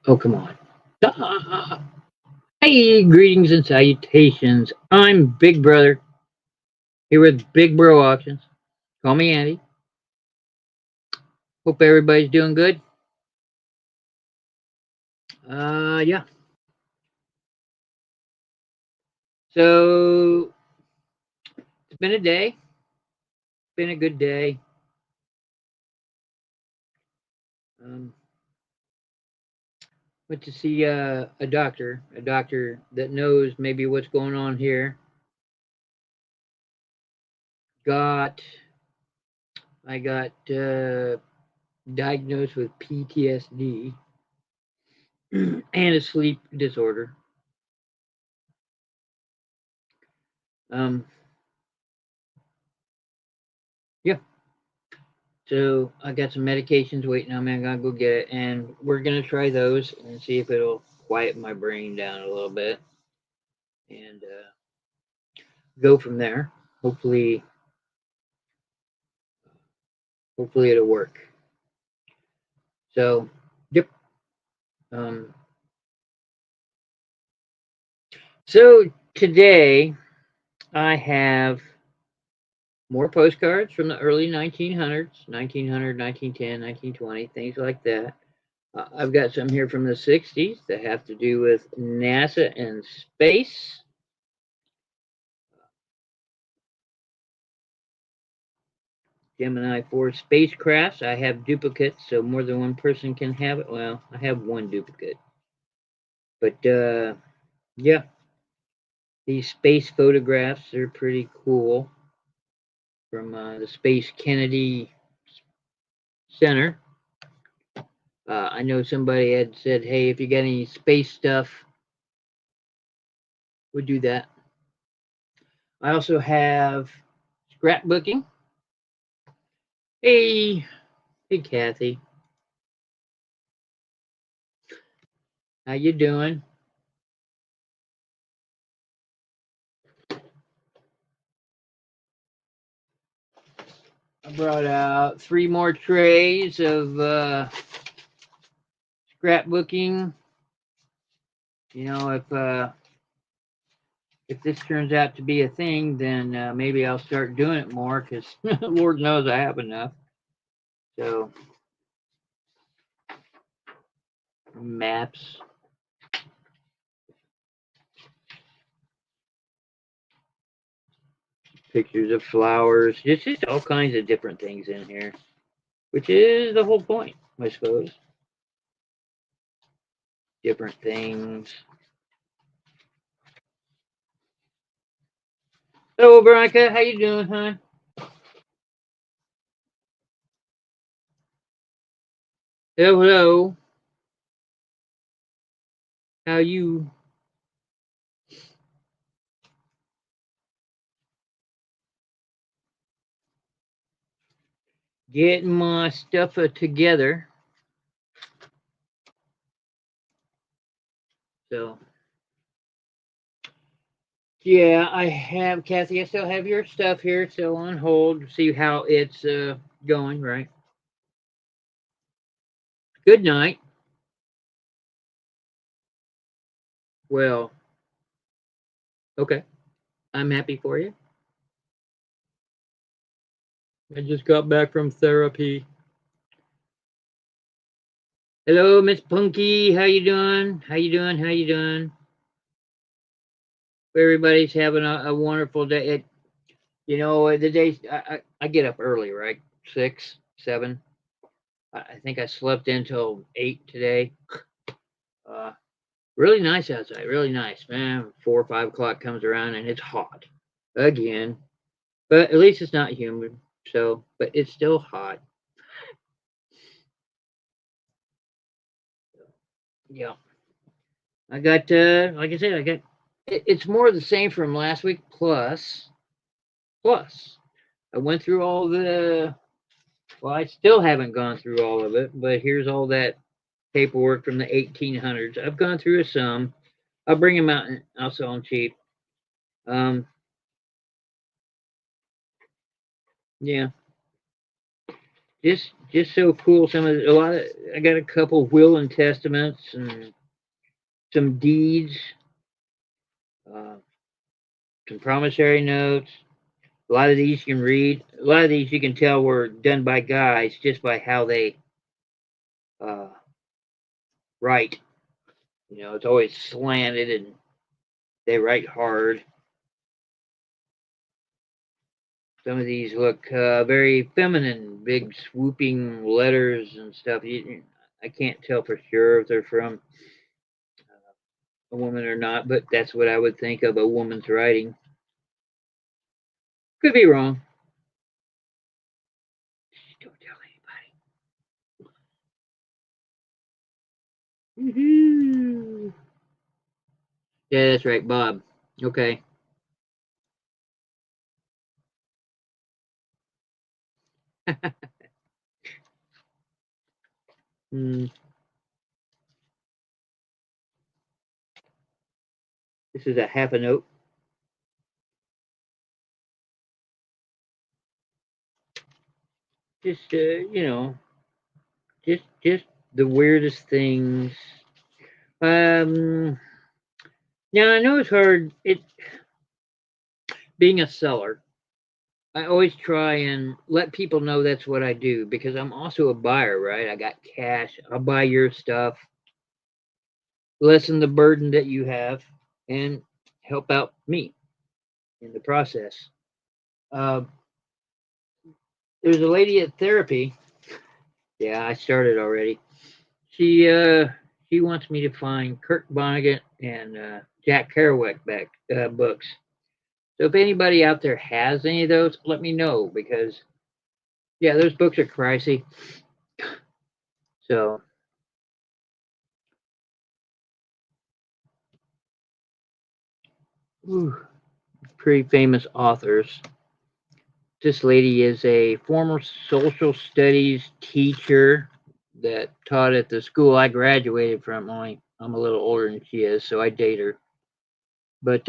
Oh, come on. Hey, greetings and salutations. I'm Big Brother here with Big Bro Auctions. Call me Andy. Hope everybody's doing good. Yeah. So it's been a day. Been a good day. Um, went to see a doctor that knows maybe what's going on here. Got I got diagnosed with PTSD and a sleep disorder. Um, yeah. So I got some medications waiting on me. I gotta go get it, and we're gonna try those and see if it'll quiet my brain down a little bit, and go from there. Hopefully, hopefully it'll work. So, yep. Um, so today I have more postcards from the early 1900s, 1900, 1910, 1920, things like that. I've got some here from the 60s that have to do with NASA and space. Gemini 4 spacecrafts. I have duplicates, so more than one person can have it. Well, I have one duplicate. But yeah, these space photographs are pretty cool from the Space Kennedy Center. I know somebody had said, hey, if you got any space stuff, we'd do that. I also have scrapbooking. Hey, hey, Kathy. How you doing? I brought out 3 more trays of scrapbooking. You know, if this turns out to be a thing, then maybe I'll start doing it more because Lord knows I have enough. So maps, pictures of flowers, just all kinds of different things in here, which is the whole point, I suppose. Different things. Hello, Veronica. How you doing, hon? Hello, hello. How you? Getting my stuff together. So, yeah, I have, Kathy. I still have your stuff here, still on hold to see how it's going, right? Good night. Well, okay. I'm happy for you. I just got back from therapy. Hello, Miss Punky. How you doing? How you doing? How you doing? Everybody's having a wonderful day. You know, the days I get up early, right? 6, 7. I think I slept until 8 today. Uh, really nice outside. Really nice, man. 4 or 5 o'clock comes around and it's hot again. But at least it's not humid. So, but it's still hot. Yeah. I got, like I said, it's more of the same from last week. Plus, I went through all the, well, I still haven't gone through all of it, but here's all that paperwork from the 1800s. I've gone through some. I'll bring them out and I'll sell them cheap. Um, yeah. just so cool. I got a couple will and testaments and some deeds, uh, some promissory notes. A lot of these you can read. A lot of these you can tell were done by guys just by how they uh, write. It's always slanted and they write hard. Some of these look very feminine, big swooping letters and stuff. I can't tell for sure if they're from a woman or not, but that's what I would think of a woman's writing. Could be wrong. Don't tell anybody. Woohoo! Yeah, that's right, Bob. Okay. Hmm. This is a half a note. Just just the weirdest things. Um. Now I know it's hard. Being a seller. I always try and let people know that's what I do because I'm also a buyer, right? I got cash. I'll buy your stuff, lessen the burden that you have, and help out me in the process. Uh, there's a lady at therapy. Yeah, I started already. She uh, she wants me to find Kurt Vonnegut and Jack Kerouac books. So if anybody out there has any of those, let me know because yeah, those books are pricey. So whew, pretty famous authors. This lady is a former social studies teacher that taught at the school I graduated from. Only I'm a little older than she is, so I date her. But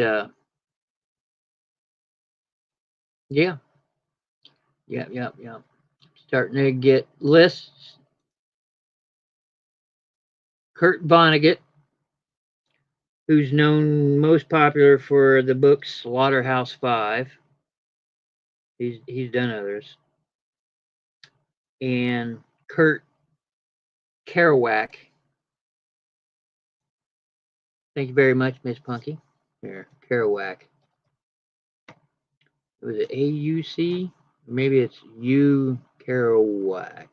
yeah, yeah. Starting to get lists. Kurt Vonnegut, who's known most popular for the book Slaughterhouse Five. He's done others. And Kurt Kerouac. Thank you very much, Miss Punky. Here, Kerouac. Was it AUC? Maybe it's U Kerouac.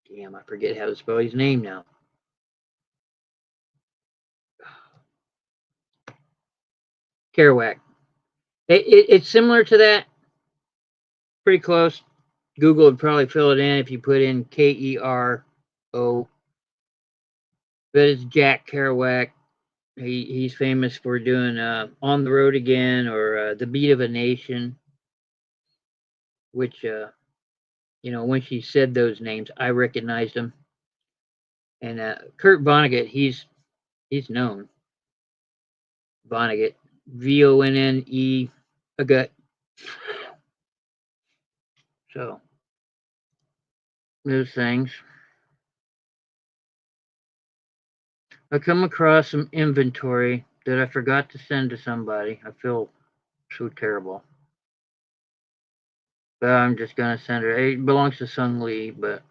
Damn, I forget how to spell his name now. Kerouac. It's similar to that. Pretty close. Google would probably fill it in if you put in Kero. But it's Jack Kerouac. He's famous for doing On the Road Again or The Beat of a Nation, which, when she said those names, I recognized them. And Kurt Vonnegut, he's known. Vonnegut, Vonne, a gut. So those things. I come across some inventory that I forgot to send to somebody. I feel so terrible. But I'm just gonna send her. It belongs to Sung Lee, but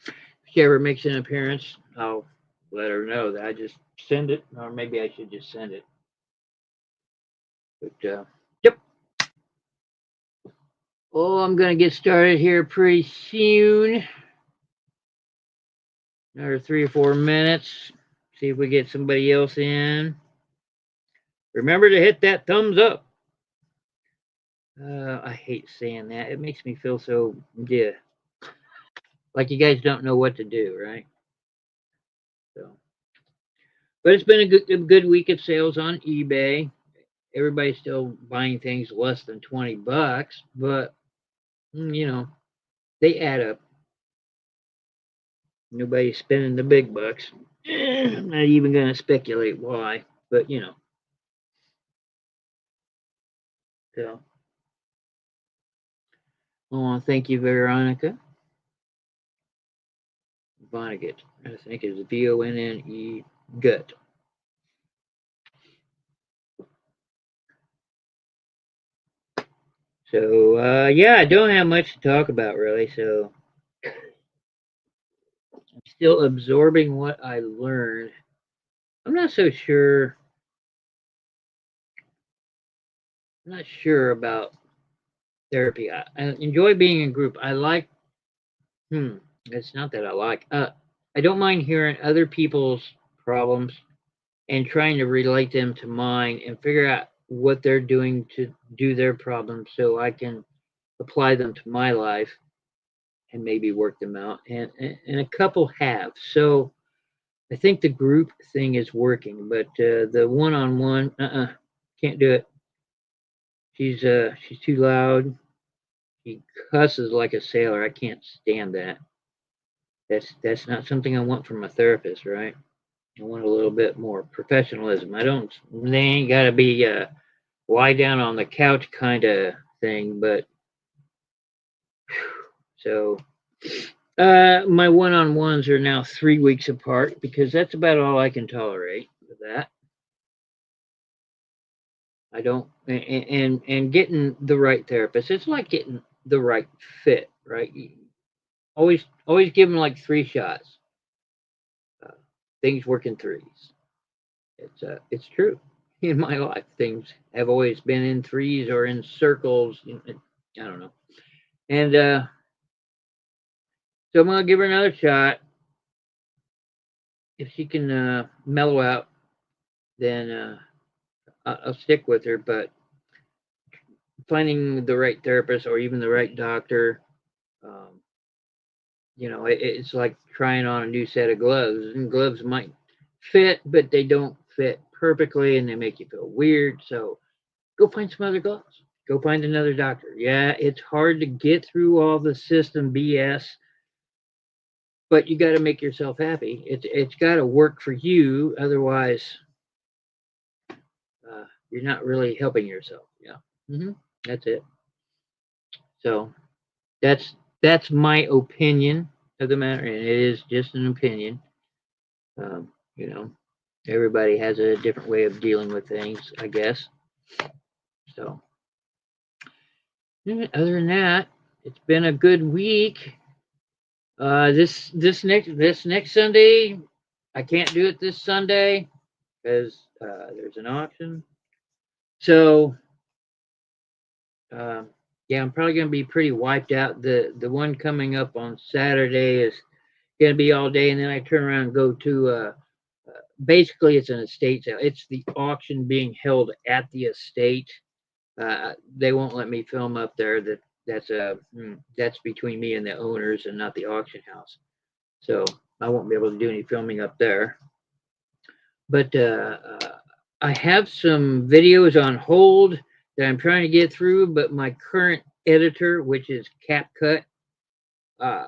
if she ever makes an appearance, I'll let her know that I just send it, or maybe I should just send it. But yep. Oh, I'm gonna get started here pretty soon. Another 3 or 4 minutes. See if we get somebody else in. Remember to hit that thumbs up. I hate saying that. It makes me feel so, yeah, like you guys don't know what to do, right? So, but it's been a good week of sales on eBay. Everybody's still buying things less than $20, but they add up. Nobody's spending the big bucks. I'm not even going to speculate why, but so Oh, thank you, Veronica. Vonnegut. I think it's Vonne gut. So yeah, I don't have much to talk about really. So I'm still absorbing what I learned. I'm not so sure. I'm not sure about therapy. I enjoy being in group. I like. Hmm. It's not that I like. I don't mind hearing other people's problems and trying to relate them to mine and figure out what they're doing to do their problems so I can apply them to my life and maybe work them out. And a couple have. So I think the group thing is working, but the one-on-one, can't do it. She's too loud. She cusses like a sailor. I can't stand that. That's not something I want from a therapist, right? I want a little bit more professionalism. I don't. They ain't got to be lie down on the couch kind of thing, but so my one-on-ones are now 3 weeks apart because that's about all I can tolerate with that. I don't, and getting the right therapist. It's like getting the right fit, right? You always give them like 3 shots. Uh, things work in threes. It's true. In my life, things have always been in threes or in circles. I don't know. And so I'm gonna give her another shot. If she can mellow out, then I'll stick with her. But finding the right therapist or even the right doctor, um, it's like trying on a new set of gloves. And gloves might fit, but they don't fit perfectly, and they make you feel weird. So go find some other gloves. Go find another doctor. Yeah, it's hard to get through all the system BS, but you got to make yourself happy. It's got to work for you, otherwise, you're not really helping yourself. Yeah, that's it. So that's my opinion of the matter, and it is just an opinion. You know, everybody has a different way of dealing with things, I guess. So, other than that, it's been a good week. This next Sunday, I can't do it this Sunday because there's an auction. So, uh, yeah, I'm probably gonna be pretty wiped out. The one coming up on Saturday is gonna be all day, and then I turn around and go to basically it's an estate sale. It's the auction being held at the estate. They won't let me film up there. That's between me and the owners and not the auction house. So I won't be able to do any filming up there. But I have some videos on hold that I'm trying to get through. But my current editor, which is CapCut, uh,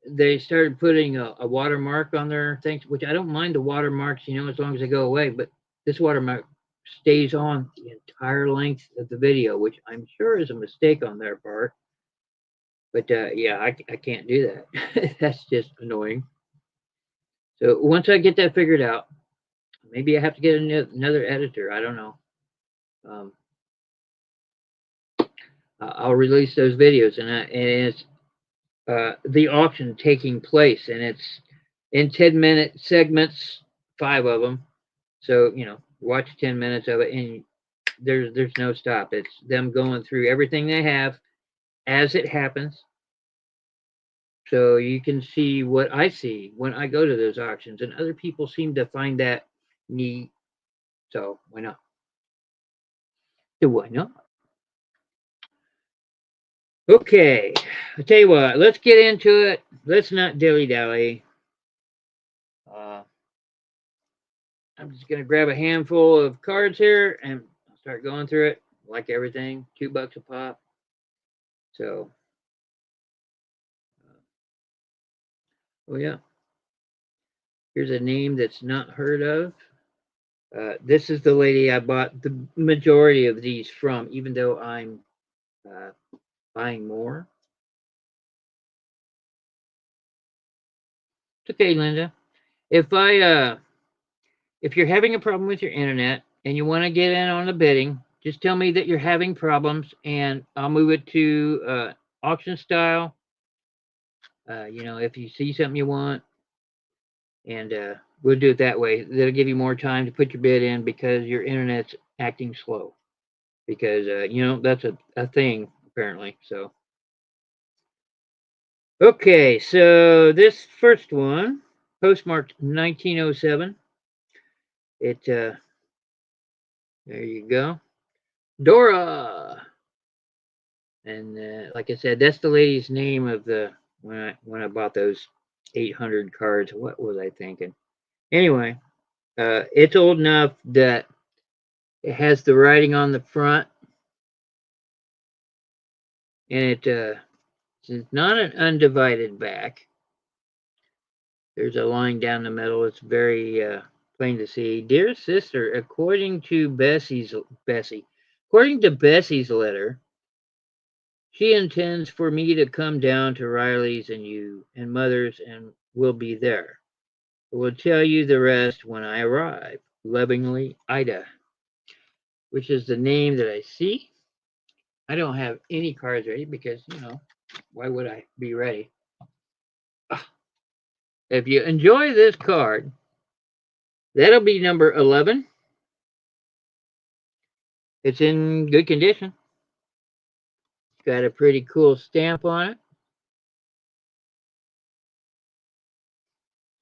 they started putting a watermark on their things, which I don't mind the watermarks, as long as they go away. But this watermark stays on the entire length of the video, which I'm sure is a mistake on their part. But yeah, I can't do that. That's just annoying. So once I get that figured out, maybe I have to get another editor. I don't know. Um, I'll release those videos, and it's the auction taking place, and it's in 10-minute segments, 5 of them. So watch 10 minutes of it, and there's no stop. It's them going through everything they have as it happens, so you can see what I see when I go to those auctions, and other people seem to find that neat. So why not? So why not? Okay, I tell you what. Let's get into it. Let's not dilly dally. Uh, I'm just gonna grab a handful of cards here and I'll start going through it. Like everything, $2 a pop. So, oh yeah, here's a name that's not heard of. This is the lady I bought the majority of these from, even though I'm uh, buying more. It's okay, Linda. If if you're having a problem with your internet and you want to get in on the bidding, just tell me that you're having problems, and I'll move it to auction style. If you see something you want, and we'll do it that way. That'll give you more time to put your bid in because your internet's acting slow. Because that's a thing apparently. So okay, so this first one, postmarked 1907. It there you go, Dora. And like I said, that's the lady's name of the when I bought those 800 cards. What was I thinking? Anyway, it's old enough that it has the writing on the front, and it's not an undivided back. There's a line down the middle. It's very plain to see. Dear sister, according to Bessie's letter, she intends for me to come down to Riley's and you and Mother's, and we'll be there. I will tell you the rest when I arrive. Lovingly, Ida, which is the name that I see. I don't have any cards ready because, why would I be ready? If you enjoy this card, that'll be number 11. It's in good condition. Got a pretty cool stamp on it.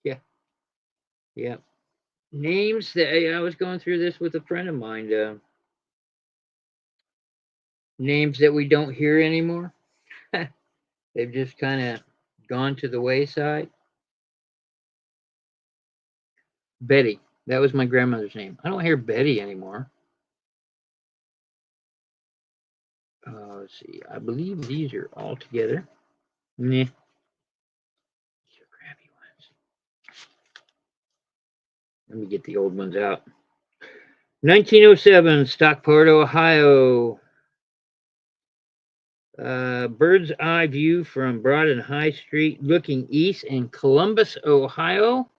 Yeah, yeah. Names that I was going through this with a friend of mine. Names that we don't hear anymore. They've just kind of gone to the wayside. Betty. That was my grandmother's name. I don't hear Betty anymore. Let's see. I believe these are all together. Nah. These are crappy ones. Let me get the old ones out. 1907, Stockport, Ohio. Bird's eye view from Broad and High Street looking east in Columbus, Ohio.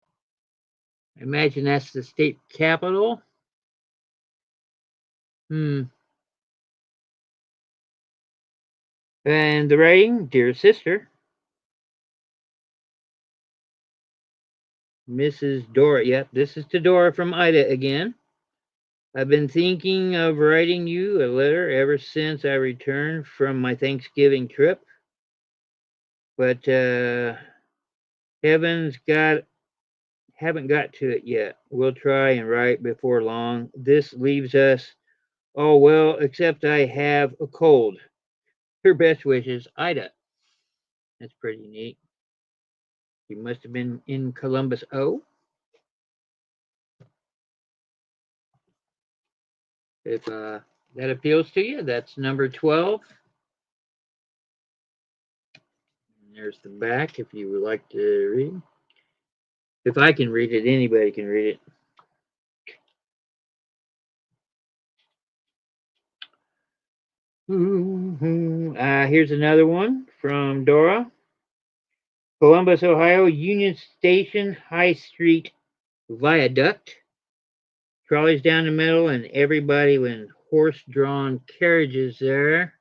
I imagine that's the state capital. And the writing, dear sister, Mrs. Dora. Yep, this is to Dora from Ida again. I've been thinking of writing you a letter ever since I returned from my Thanksgiving trip, but heavens got haven't got to it yet. We'll try and write before long. This leaves us all well, except I have a cold. Her best wishes, Ida. That's pretty neat. She must have been in Columbus. Oh, if that appeals to you, that's number 12. And there's the back if you would like to read. If I can read it, anybody can read it. Here's another one from Dora. Columbus, Ohio, Union Station High Street Viaduct. Trolleys down the middle and everybody with horse-drawn carriages there.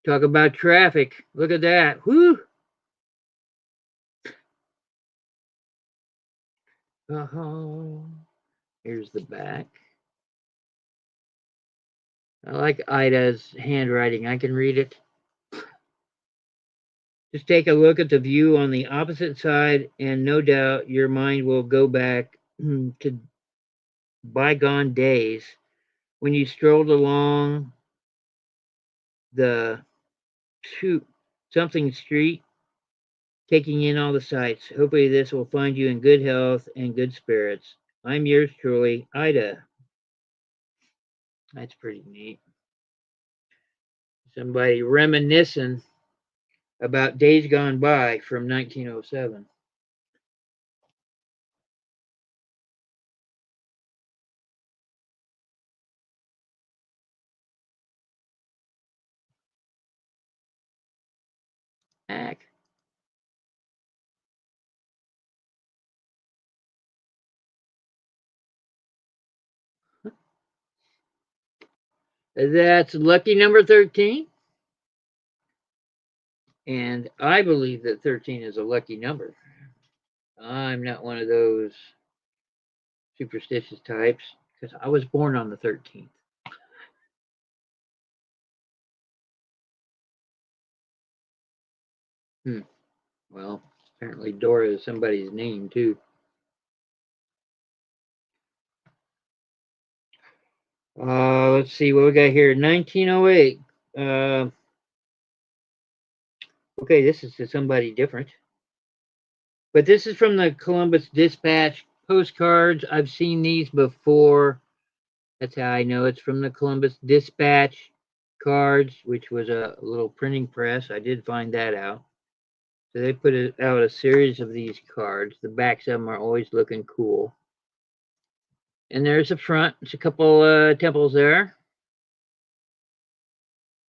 Talk about traffic. Look at that. Whoo! Uh-huh. Here's the back. I like Ida's handwriting. I can read it. Just take a look at the view on the opposite side, and no doubt your mind will go back to bygone days when you strolled along the something street, taking in all the sights. Hopefully, this will find you in good health and good spirits. I'm yours truly, Ida. That's pretty neat. Somebody reminiscing about days gone by from 1907. Heck. That's lucky number 13. And I believe that 13 is a lucky number. I'm not one of those superstitious types because I was born on the 13th. Well, apparently Dora is somebody's name too. Let's see what we got here. 1908. Okay, this is to somebody different. But this is from the Columbus Dispatch postcards. I've seen these before. That's how I know it's from the Columbus Dispatch cards, which was a little printing press. I did find that out. So they put out a series of these cards. The backs of them are always looking cool. And there's the front. It's a couple temples there.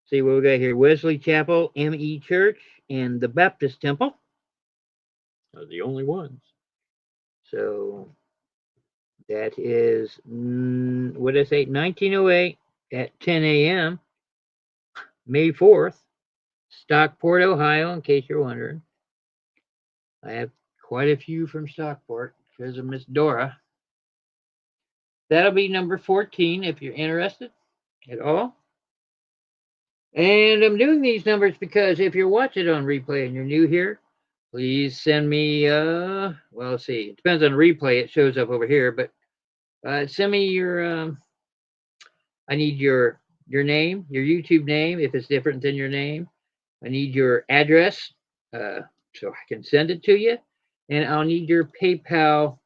See what we got here. Wesley Chapel, M.E. Church, and the Baptist Temple are the only ones. So that is, what did I say? 1908 at 10 a.m. May 4th, Stockport, Ohio, in case you're wondering. I have quite a few from Stockport because of Miss Dora. That'll be number 14 if you're interested at all. And I'm doing these numbers because if you're watching on replay and you're new here, please send me, well, let's see. It depends on replay. It shows up over here, but send me your, I need your name, your YouTube name, if it's different than your name. I need your address so I can send it to you. And I'll need your PayPal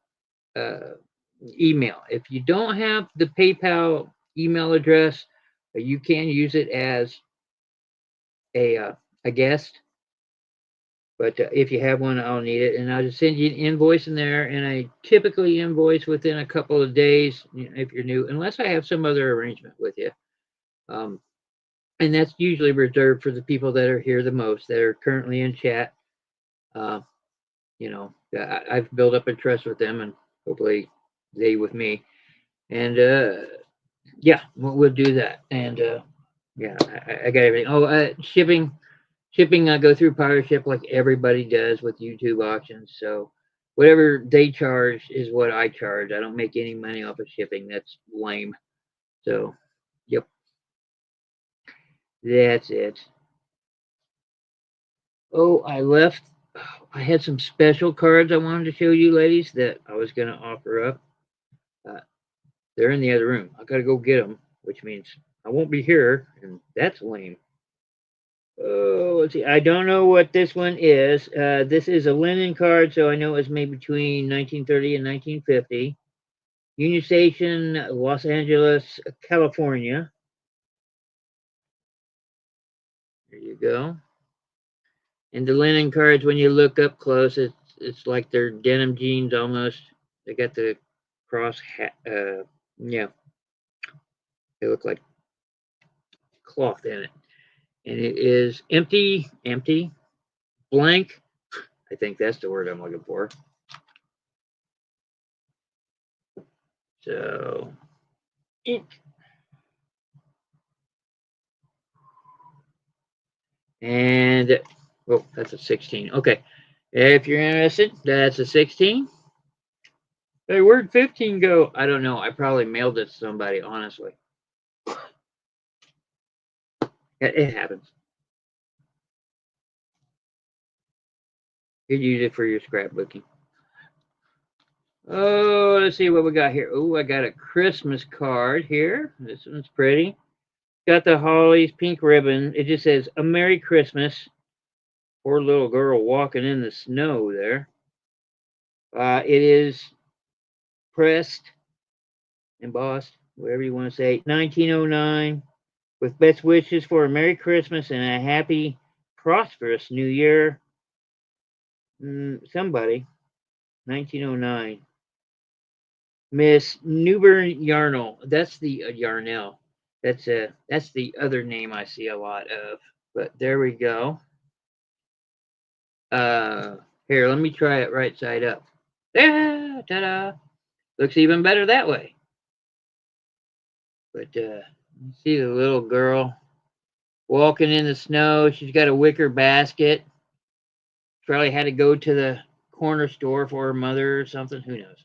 email. If you don't have the PayPal email address, you can use it as a guest. But if you have one, I'll need it. And I'll just send you an invoice in there. And I typically invoice within a couple of days if you're new, unless I have some other arrangement with you. And that's usually reserved for the people that are here the most, that are currently in chat. I've built up a trust with them, and hopefully they with me. And yeah, we'll do that. And yeah, I got everything. Oh, shipping. I go through PowerShip like everybody does with YouTube auctions. So whatever they charge is what I charge. I don't make any money off of shipping. That's lame. So, yep. That's it. Oh, I had some special cards I wanted to show you ladies that I was going to offer up. They're in the other room. I got to go get them, which means I won't be here, and that's lame. Oh, let's see. I don't know what this one is. This is a linen card, so I know it's made between 1930 and 1950. Union Station, Los Angeles, California. There you go. And the linen cards, when you look up close, it's like they're denim jeans almost. They got the cross hat. Yeah, they look like cloth in it. And it is empty, blank. I think that's the word I'm looking for. So, and oh, that's a 16. Okay, if you're interested, that's a 16. Hey, where'd 15 go? I don't know. I probably mailed it to somebody, honestly. It happens. You use it for your scrapbooking. Oh, let's see what we got here. Oh, I got a Christmas card here. This one's pretty. Got the hollies, pink ribbon. It just says, "A Merry Christmas." Poor little girl walking in the snow there. It is pressed, embossed, whatever you want to say, 1909, with best wishes for a Merry Christmas and a happy, prosperous New Year. Somebody, 1909. Miss Newburn Yarnell. That's the Yarnell. That's the other name I see a lot of. But there we go. Here, let me try it right side up. Ta-da! Looks even better that way. But You see the little girl walking in the snow. She's got a wicker basket. Probably had to go to the corner store for her mother or something. Who knows?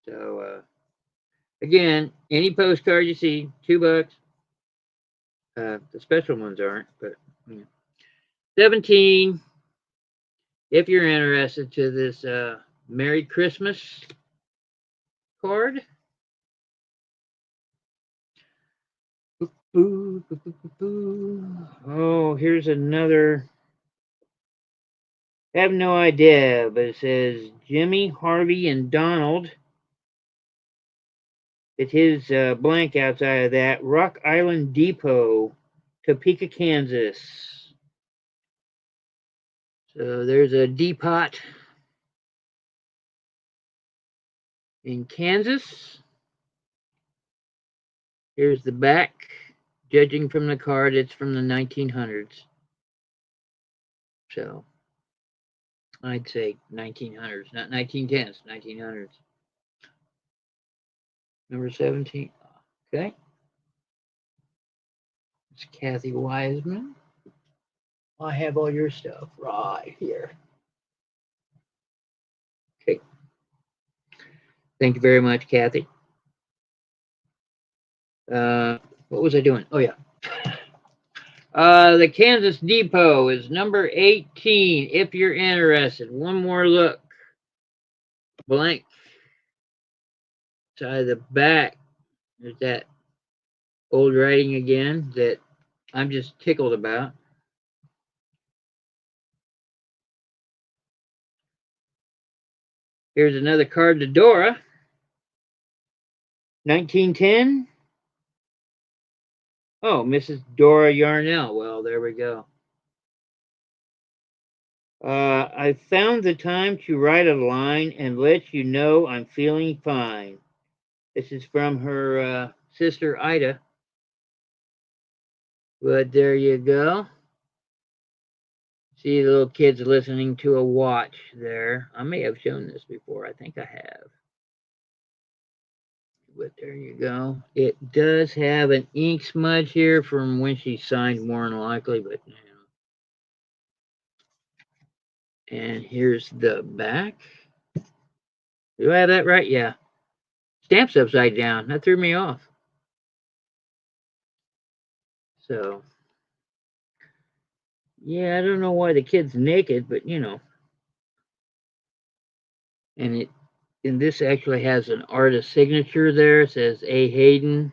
So again, any postcard you see, $2. The special ones aren't, but you know. 17. If you're interested to this Merry Christmas card. Oh, here's another. I have no idea, but it says Jimmy, Harvey, and Donald. It's his blank outside of that. Rock Island Depot, Topeka, Kansas. So there's a depot in Kansas. Here's the back. Judging from the card, it's from the 1900s. So I'd say 1900s, not 1910s, 1900s. Number 17. Okay. It's Kathy Wiseman. I have all your stuff right here. Okay. Thank you very much, Kathy. What was I doing? Oh, yeah. The Kansas Depot is number 18, if you're interested. One more look. Blank. Side of the back. There's that old writing again that I'm just tickled about. Here's another card to Dora. 1910. Oh, Mrs. Dora Yarnell. Well, there we go. I found the time to write a line and let you know I'm feeling fine. This is from her sister Ida. But there you go. See the little kids listening to a watch there. I may have shown this before. I think I have. But there you go. It does have an ink smudge here from when she signed, more than likely, but you know. And here's the back. Do I have that right? Yeah. Stamp's upside down. That threw me off. So, yeah, I don't know why the kid's naked, but you know. And this actually has an artist signature there. It says A. Hayden.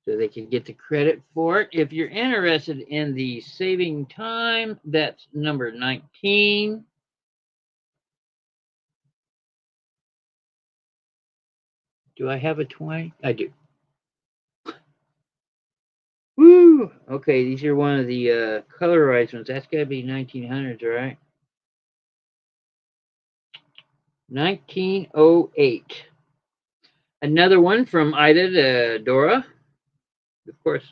So they can get the credit for it. If you're interested in the saving time, that's number 19. Do I have a 20? I do. Woo! Okay, these are one of the colorized ones. That's got to be 1900s, right? 1908. Another one from Ida to Dora, of course.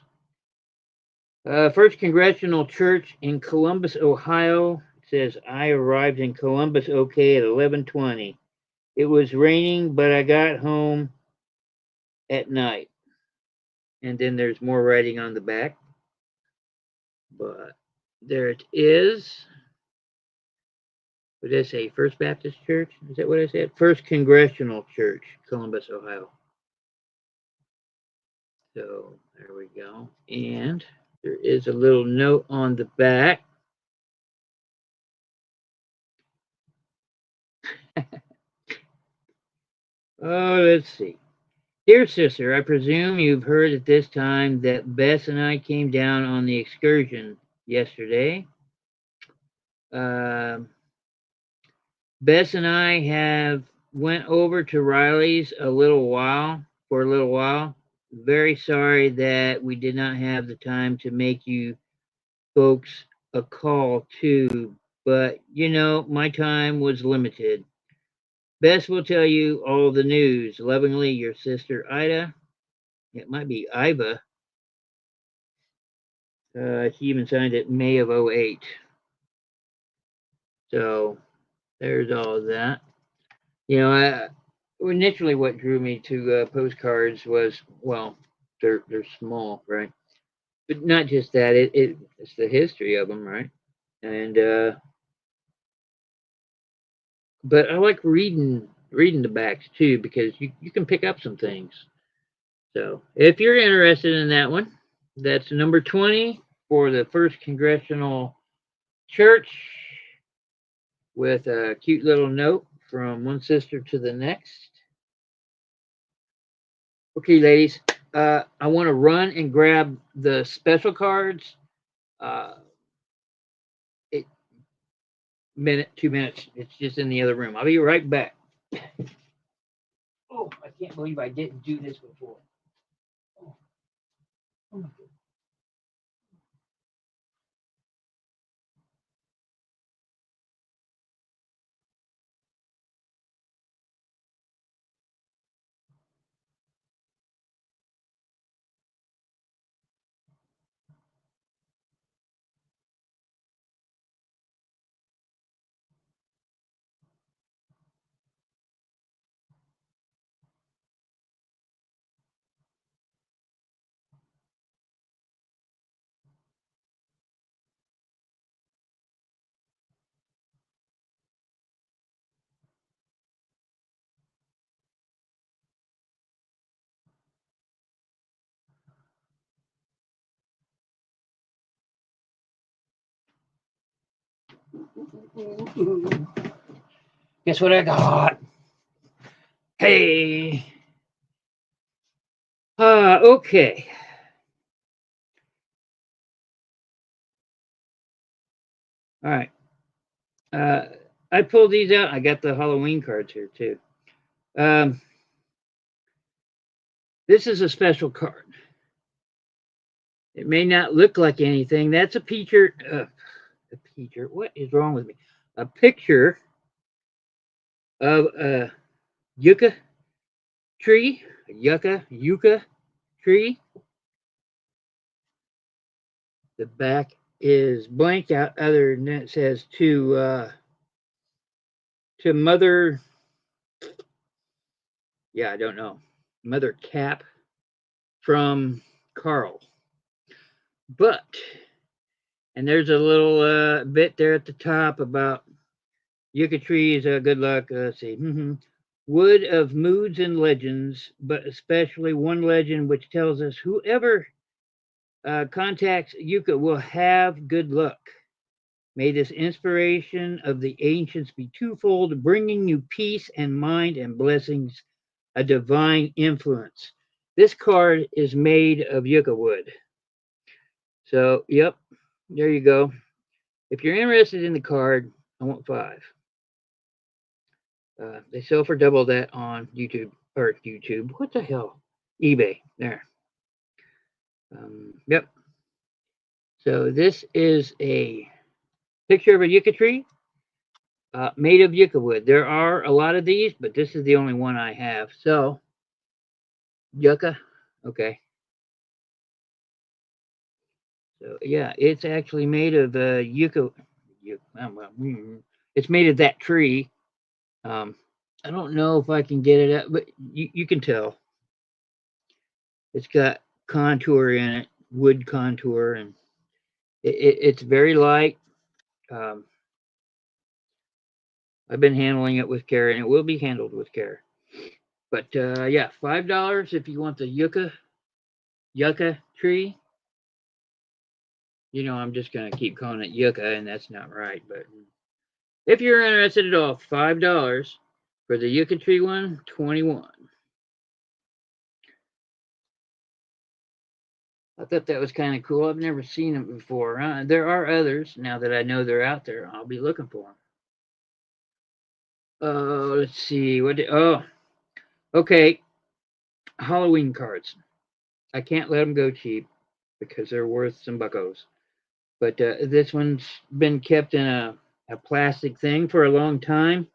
First Congressional Church in Columbus, Ohio. It says, I arrived in Columbus, okay, at 11:20. It was raining, but I got home at night. And then there's more writing on the back. But there it is. What did I say? First Baptist Church? Is that what I said? First Congressional Church, Columbus, Ohio. So there we go. And there is a little note on the back. Oh, let's see. Dear sister, I presume you've heard at this time that Bess and I came down on the excursion yesterday. Bess and I have went over to Riley's for a little while. Very sorry that we did not have the time to make you folks a call too, but you know, my time was limited. Bess will tell you all the news. Lovingly, your sister Ida. It might be Iva. She even signed it May of '08. So there's all of that. You know, initially what drew me to postcards was, well, they're small, right? But not just that, it's the history of them, right? And but I like reading the backs too because you can pick up some things. So if you're interested in that one, that's number 20 for the first congressional church with a cute little note from one sister to the next. Okay, ladies, I want to run and grab the special cards. Uh, it, minute, 2 minutes. It's just in the other room. I'll be right back. Oh, I can't believe I didn't do this before. Oh, oh my goodness. Guess what I got? Hey. Okay. All right. Uh, I pulled these out. I got the Halloween cards here too. Um, this is a special card. It may not look like anything. That's a picture. A picture. What is wrong with me? A picture of a yucca tree. A yucca tree. The back is blanked out. Other than it says to Mother. Yeah, I don't know. Mother Cap from Carl. But and there's a little bit there at the top about yucca trees. Good luck. Let's see. Wood of moods and legends, but especially one legend which tells us whoever contacts yucca will have good luck. May this inspiration of the ancients be twofold, bringing you peace and mind and blessings, a divine influence. This card is made of yucca wood. So, yep, there you go. If you're interested in the card, I want 5. They sell for double that on YouTube or YouTube. What the hell? eBay. There. Yep. So this is a picture of a yucca tree made of yucca wood. There are a lot of these, but this is the only one I have. So yucca. Okay. So yeah, it's actually made of yucca. It's made of that tree. Um, I don't know if I can get it out, but you can tell. It's got contour in it, wood contour, and it's very light. Um, I've been handling it with care, and it will be handled with care. But yeah, $5 if you want the yucca tree. You know, I'm just gonna keep calling it yucca, and that's not right. But if you're interested at all, $5 for the yucca tree one, 21. I thought that was kind of cool. I've never seen them before. There are others now that I know they're out there. I'll be looking for them. Let's see. Oh, okay. Halloween cards. I can't let them go cheap because they're worth some buckos. But this one's been kept in a plastic thing for a long time.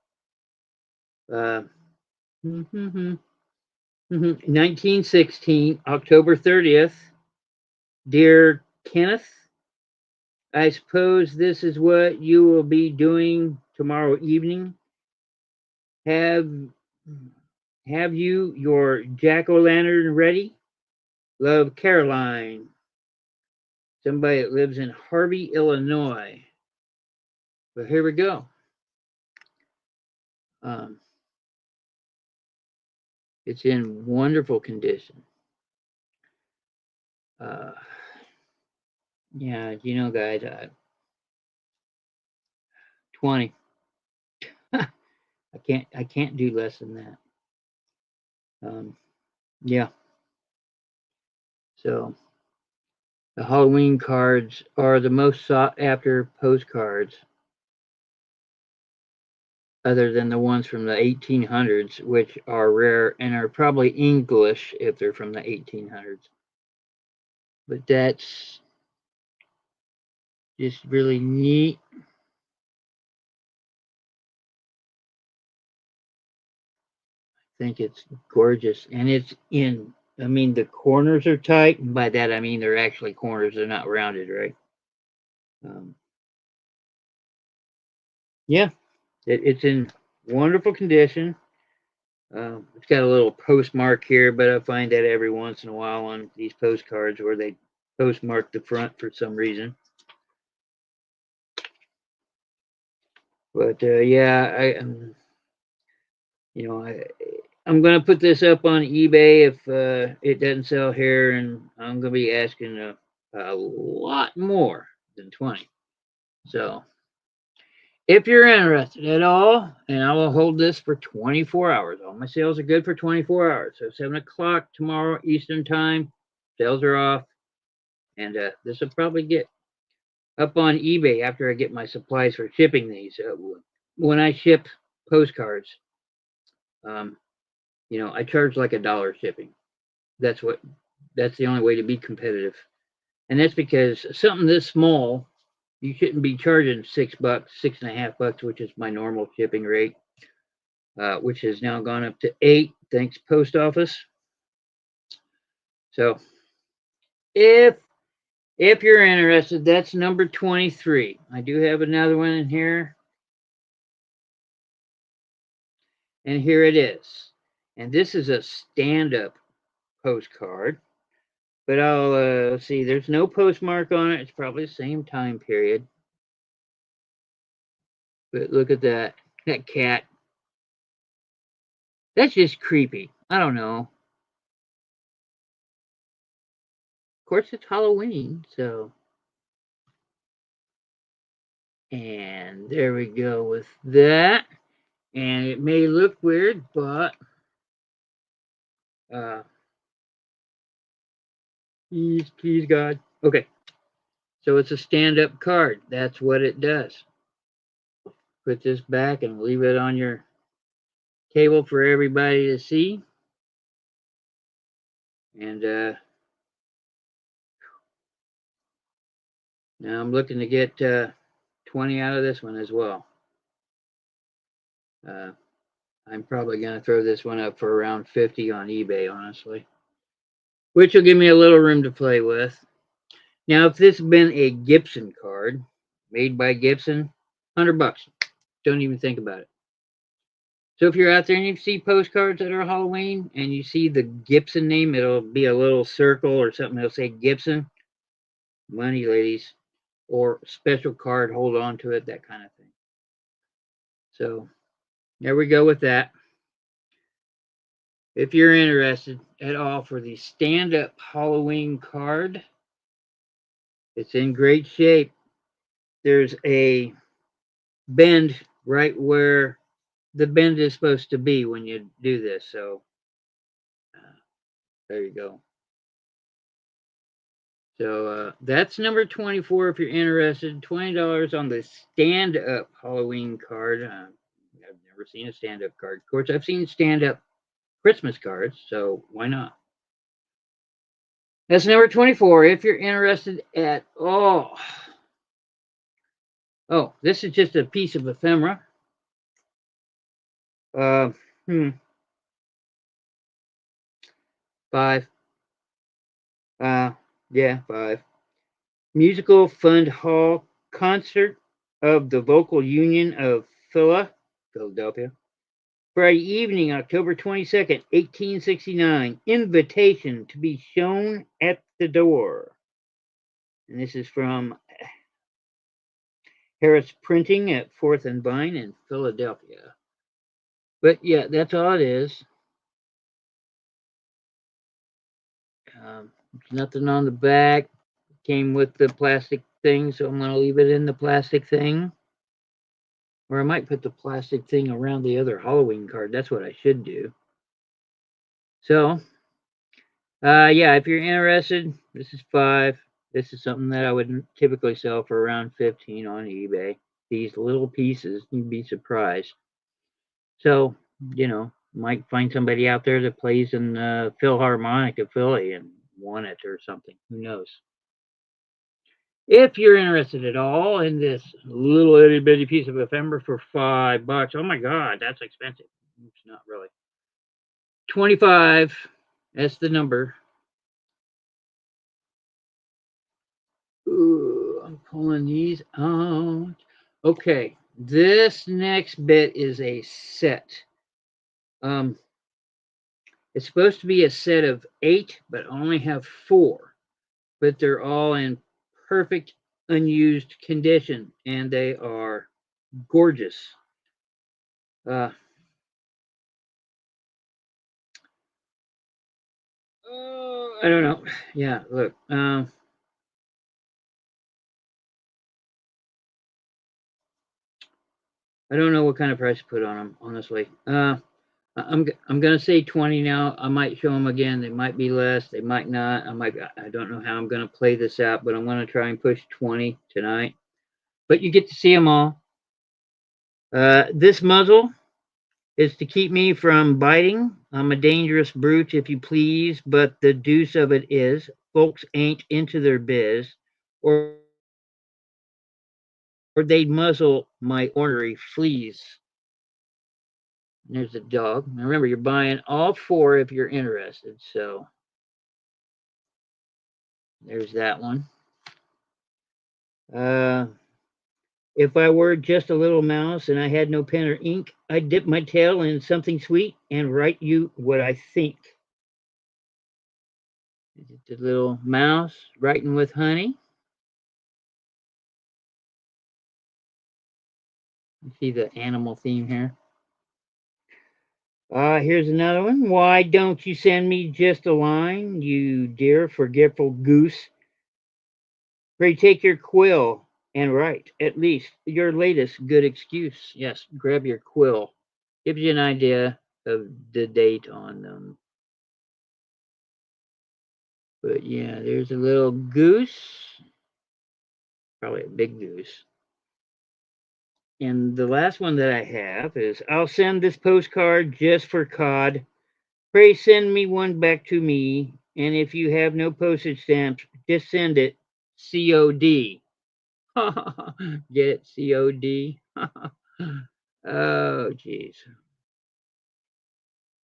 1916, October 30th. Dear Kenneth, I suppose this is what you will be doing tomorrow evening. Have Have you your jack-o'-lantern ready? Love, Caroline. Somebody that lives in Harvey, Illinois. But here we go. Um, it's in wonderful condition. Yeah, you know, guys, 20. I can't do less than that. Yeah. So the Halloween cards are the most sought after postcards, other than the ones from the 1800s, which are rare and are probably English if they're from the 1800s. But that's just really neat. I think it's gorgeous. And it's in, I mean, the corners are tight. And by that, I mean they're actually corners, they're not rounded, right? Um, yeah, it's in wonderful condition. It's got a little postmark here, but I find that every once in a while on these postcards where they postmark the front for some reason. But yeah, you know, I'm gonna put this up on eBay if it doesn't sell here, and I'm gonna be asking a lot more than 20. So if you're interested at all, and I will hold this for 24 hours. All my sales are good for 24 hours. So 7 o'clock tomorrow Eastern time, sales are off, and this will probably get up on eBay after I get my supplies for shipping these. When I ship postcards, um, you know, I charge like $1 shipping. That's what. That's the only way to be competitive, and that's because something this small, you shouldn't be charging $6, $6.50, which is my normal shipping rate, which has now gone up to 8. Thanks, post office. So, if you're interested, that's number 23. I do have another one in here. And here it is. And this is a stand-up postcard. But I'll let's see. There's no postmark on it. It's probably the same time period. But look at that cat. That's just creepy. I don't know. Of course, it's Halloween, so. And there we go with that. And it may look weird, but please God. Okay. So it's a stand-up card. That's what it does. Put this back and leave it on your table for everybody to see. And now I'm looking to get 20 out of this one as well. I'm probably going to throw this one up for around 50 on eBay, honestly, which will give me a little room to play with. Now, if this had been a Gibson card made by Gibson, $100. Don't even think about it. So if you're out there and you see postcards that are Halloween and you see the Gibson name, it'll be a little circle or something that'll say Gibson. Money, ladies. Or special card, hold on to it, that kind of thing. So there we go with that. If you're interested at all for the stand-up Halloween card, it's in great shape. There's a bend right where the bend is supposed to be when you do this. So there you go. So that's number 24 if you're interested. $20 on the stand-up Halloween card. I've never seen a stand-up card. Of course, I've seen stand-up Christmas cards, so why not? That's number 24 if you're interested at all. Oh, this is just a piece of ephemera. Uh, 5. Yeah, 5. Musical Fund Hall Concert of the Vocal Union of Philadelphia. Friday evening, October 22nd, 1869. Invitation to be shown at the door. And this is from Harris Printing at 4th and Vine in Philadelphia. But yeah, that's all it is. Nothing on the back. Came with the plastic thing, so I'm going to leave it in the plastic thing. Or I might put the plastic thing around the other Halloween card. That's what I should do. So, yeah, if you're interested, this is 5. This is something that I would typically sell for around 15 on eBay. These little pieces, you'd be surprised. So, might find somebody out there that plays in Philharmonic of Philly and won it or something. Who knows? If you're interested at all in this little itty bitty piece of ephemera for $5, oh my God, that's expensive. It's not really. 25. That's the number. Ooh, I'm pulling these out. Okay, this next bit is a set. It's supposed to be a set of 8, but I only have 4. But they're all in perfect unused condition, and they are gorgeous. I don't know. Yeah, look. I don't know what kind of price to put on them, honestly. I'm gonna say 20 now. I might show them again. They might be less. They might not. I don't know how I'm gonna play this out, but I'm gonna try and push 20 tonight. But you get to see them all. This muzzle is to keep me from biting. I'm a dangerous brute, if you please, but the deuce of it is, folks ain't into their biz, or they'd muzzle my ornery fleas. There's a dog. Now remember, you're buying all 4 if you're interested. So there's that one. If I were just a little mouse and I had no pen or ink, I'd dip my tail in something sweet and write you what I think. The little mouse writing with honey. You see the animal theme here. Here's another one. Why don't you send me just a line, you dear forgetful goose? Pray take your quill and write, at least, your latest good excuse. Yes, grab your quill. Gives you an idea of the date on them. But yeah, there's a little goose. Probably a big goose. And the last one that I have is I'll send this postcard just for cod. Pray send me one back to me. And if you have no postage stamps, just send it COD. Get it? COD? Oh, jeez.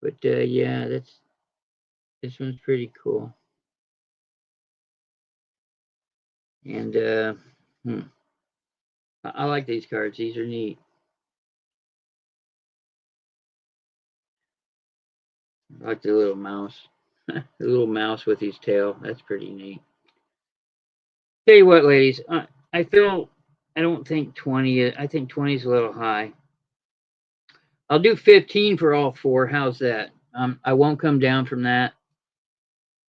But yeah, this one's pretty cool. And I like these cards. These are neat. I like the little mouse. The little mouse with his tail. That's pretty neat. Tell you what, ladies, I don't think 20. I think 20 is a little high. I'll do 15 for all 4. How's that? I won't come down from that,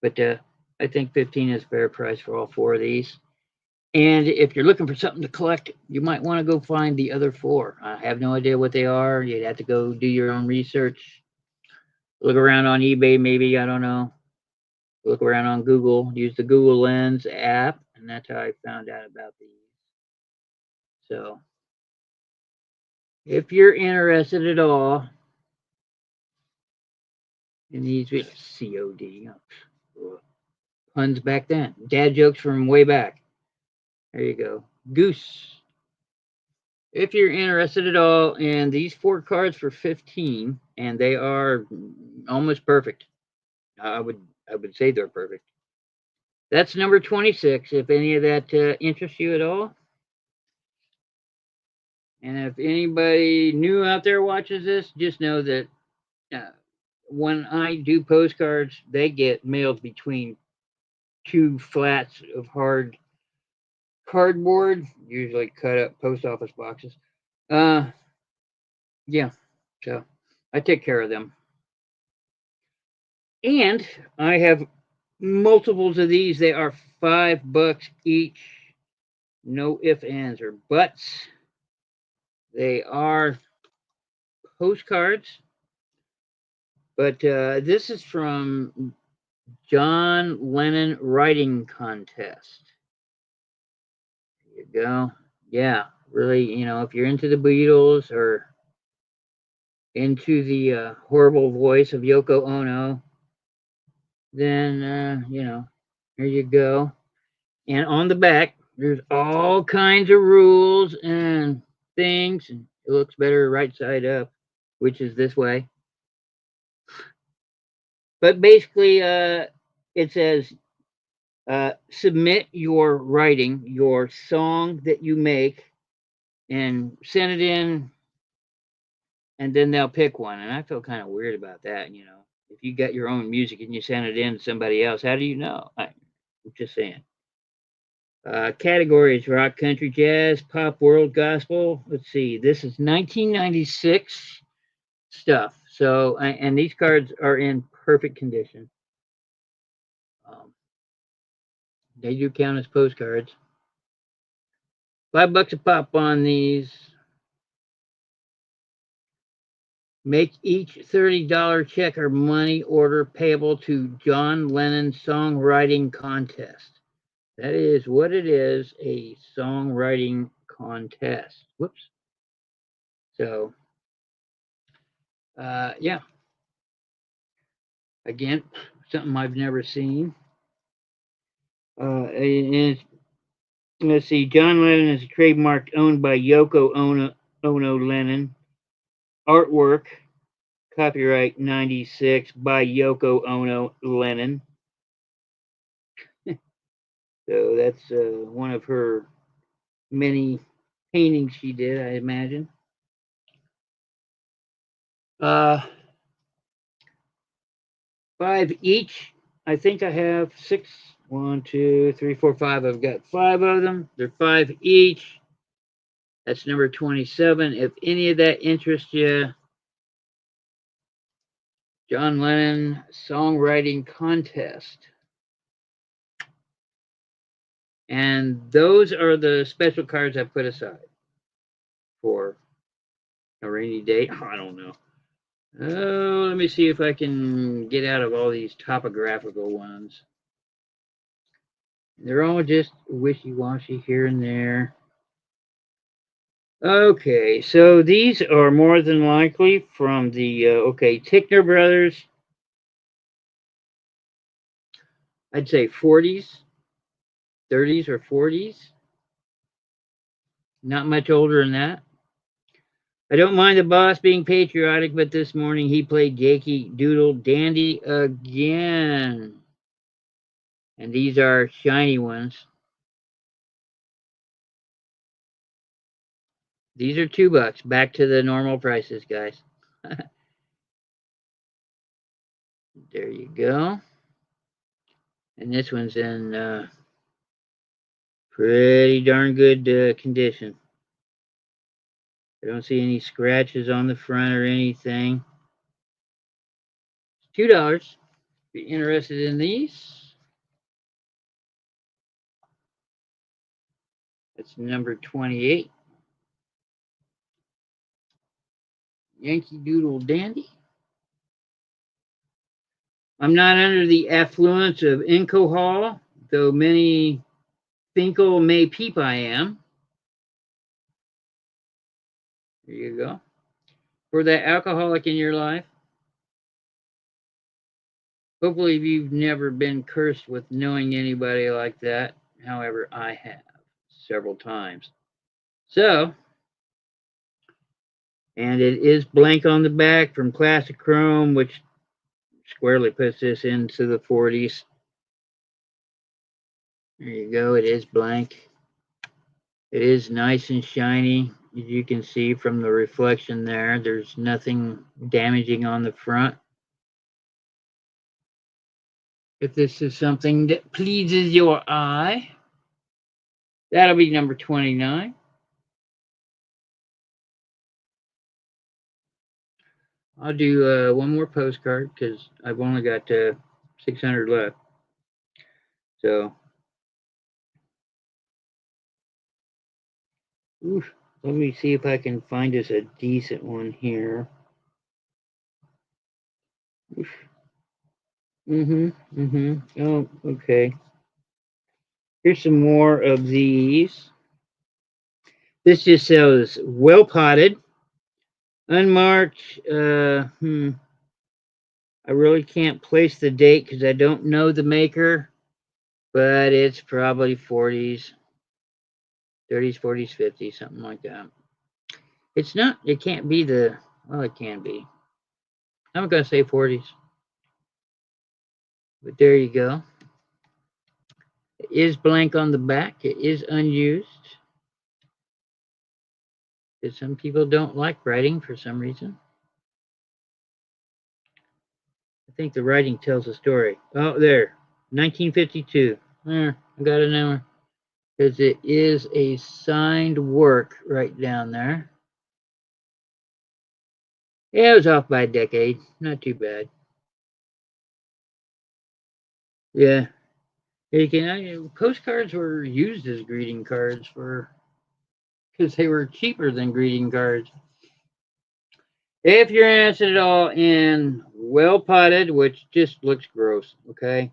but I think 15 is a fair price for all 4 of these. And if you're looking for something to collect, you might want to go find the other 4. I have no idea what they are. You'd have to go do your own research. Look around on eBay, maybe. I don't know. Look around on Google. Use the Google Lens app, and that's how I found out about these. So, if you're interested at all in these COD puns back then, dad jokes from way back. There you go, goose. If you're interested at all in these 4 cards for 15, and they are almost perfect, I would say they're perfect. That's number 26. If any of that interests you at all. And if anybody new out there watches this, just know that when I do postcards, they get mailed between two flats of hard cardboard, usually cut up post office boxes. Yeah, so I take care of them. And I have multiples of these. They are $5 each. No ifs, ands, or buts. They are postcards. But this is from John Lennon Writing Contest. There you go. Yeah, really, if you're into the Beatles or into the horrible voice of Yoko Ono, then, here you go. And on the back, there's all kinds of rules and things. And it looks better right side up, which is this way. But basically, it says submit your writing, your song that you make, and send it in, and then they'll pick one. And I feel kind of weird about that. If you got your own music and you send it in to somebody else, how do you know? I'm just saying. Categories: rock, country, jazz, pop, world, gospel. Let's see. This is 1996 stuff. So, and these cards are in perfect condition. They do count as postcards. $5 a pop on these. Make each $30 check or money order payable to John Lennon Songwriting Contest. That is what it is, a songwriting contest. Whoops. So, yeah. Again, something I've never seen. And let's see, John Lennon is trademark owned by Yoko Ono Lennon. Artwork, copyright 96 by Yoko Ono Lennon. So that's one of her many paintings she did, I imagine. 5 each. I think I have 6. 1, 2, 3, 4, 5. I've got 5 of them. They're 5 each. That's number 27. If any of that interests you, John Lennon Songwriting Contest. And those are the special cards I put aside for a rainy day. I don't know. Oh, let me see if I can get out of all these topographical ones. They're all just wishy-washy here and there. Okay, so these are more than likely from the, Tickner Brothers. I'd say 40s, 30s or 40s. Not much older than that. I don't mind the boss being patriotic, but this morning he played Yankee Doodle Dandy again. And these are shiny ones. These are $2. Back to the normal prices, guys. There you go. And this one's in pretty darn good condition. I don't see any scratches on the front or anything. $2. If you're interested in these. That's number 28. Yankee Doodle Dandy. I'm not under the affluence of alcohol, though many Finkel may peep I am. There you go. For that alcoholic in your life. Hopefully you've never been cursed with knowing anybody like that. However, I have several times. So, and it is blank on the back from Classic Chrome, which squarely puts this into the 40s. There you go. It is blank. It is nice and shiny. you can see from the reflection there, there's nothing damaging on the front. If this is something that pleases your eye, that'll be number 29. I'll do one more postcard because I've only got 600 left. So, oof, let me see if I can find us a decent one here. Oof. Oh, okay. Here's some more of these. This just says well potted, unmarked. I really can't place the date because I don't know the maker, but it's probably 40s, 30s, 40s, 50s, something like that. It's not, it can't be the, well, it can be. I'm going to say 40s. But there you go. It is blank on the back. It is unused. Because some people don't like writing for some reason. I think the writing tells a story. Oh, there. 1952. There, I got a number. Because it is a signed work right down there. Yeah, it was off by a decade. Not too bad. Yeah. You can, postcards were used as greeting cards because they were cheaper than greeting cards. If you're interested at all in well potted, which just looks gross, okay?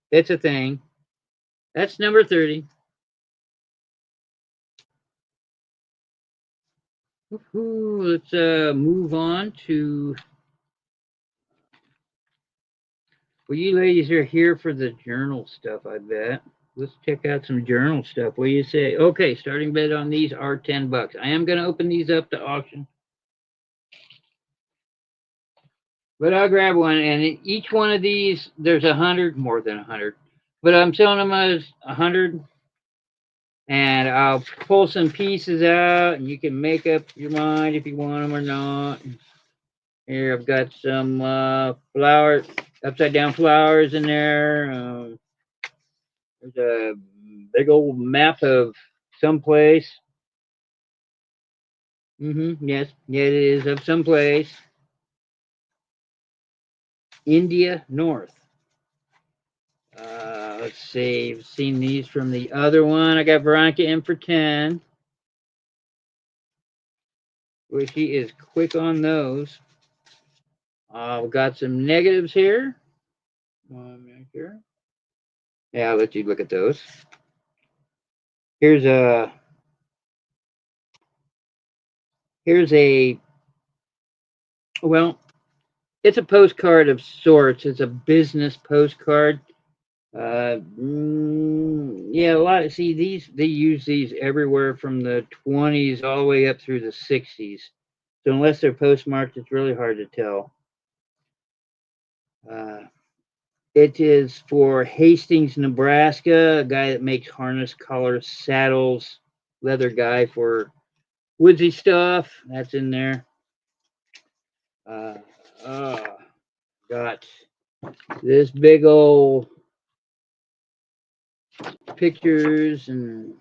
It's a thing. That's number 30. Let's move on to. Well, you ladies are here for the journal stuff, I bet. Let's check out some journal stuff. What do you say? Okay, starting bid on these are $10. I am going to open these up to auction. But I'll grab one, and each one of these, there's 100, more than 100. But I'm selling them as 100, and I'll pull some pieces out, and you can make up your mind if you want them or not. Here, I've got some flowers, upside down flowers in there. There's a big old map of someplace. Yes, yeah, it is of someplace. India North. Let's see. I've seen these from the other one. I got Veronica in for 10. Well, she is quick on those. We've got some negatives here. Here. Yeah, I'll let you look at those. Here's a well, it's a postcard of sorts. It's a business postcard. Yeah, a lot. See, they use these everywhere from the 20s all the way up through the 60s. So unless they're postmarked, it's really hard to tell. It is for Hastings, Nebraska, a guy that makes harness collars, saddles, leather guy for woodsy stuff. That's in there. Got this big old pictures and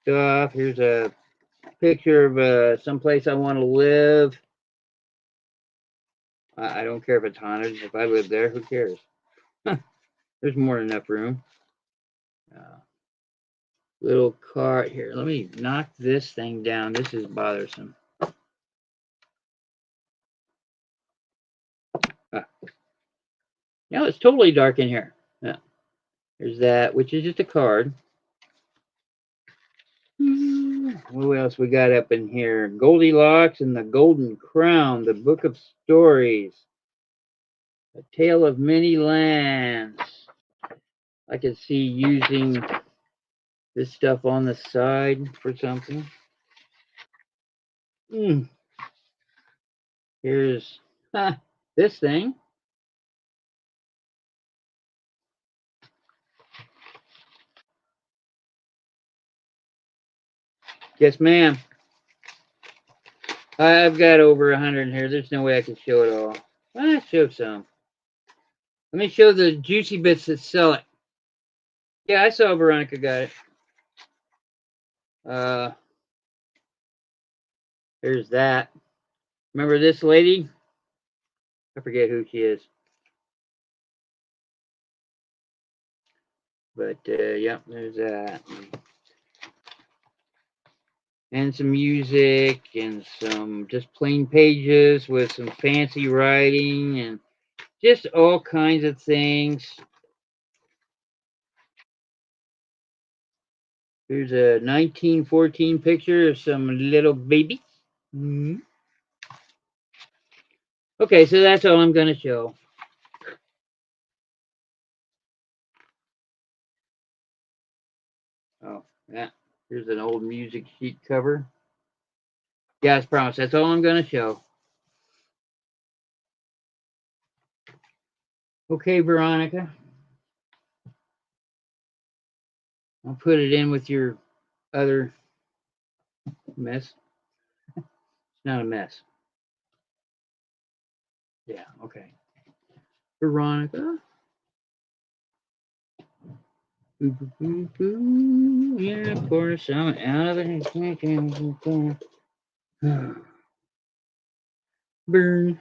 stuff. Here's a picture of someplace I want to live. I don't care if it's haunted. If I live there, who cares? There's more than enough room. Little cart here. Let me knock this thing down. This is bothersome. Now it's totally dark in here. Yeah. There's that, which is just a card. What else we got up in here? Goldilocks and the Golden Crown, the Book of Stories, A Tale of Many Lands. I could see using this stuff on the side for something. Here's this thing. Yes, ma'am. I've got over 100 here. There's no way I can show it all. I'll show some. Let me show the juicy bits that sell it. Yeah, I saw Veronica got it. There's that. Remember this lady? I forget who she is. But, yeah, there's that. And some music and some just plain pages with some fancy writing and just all kinds of things. Here's a 1914 picture of some little babies. Mm-hmm. Okay, so that's all I'm going to show. Oh, yeah. Here's an old music sheet cover. Yeah, I promise. That's all I'm going to show. Okay, Veronica. I'll put it in with your other mess. It's not a mess. Yeah, okay. Veronica. Yeah, of course, I'm out of it. Burn.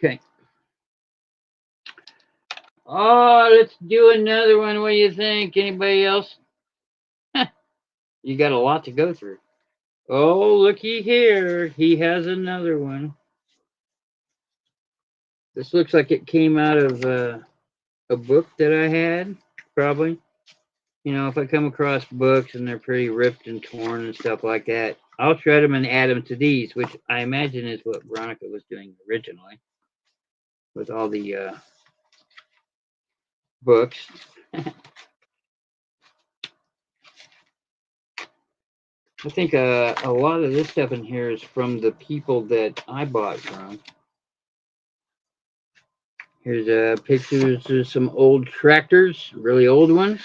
Okay. Oh, let's do another one. What do you think? Anybody else? You got a lot to go through. Oh, looky here. He has another one. This looks like it came out of a book that I had, probably. You know, if I come across books and they're pretty ripped and torn and stuff like that, I'll shred them and add them to these, which I imagine is what Veronica was doing originally with all the books. I think a lot of this stuff in here is from the people that I bought from. Here's pictures of some old tractors, really old ones.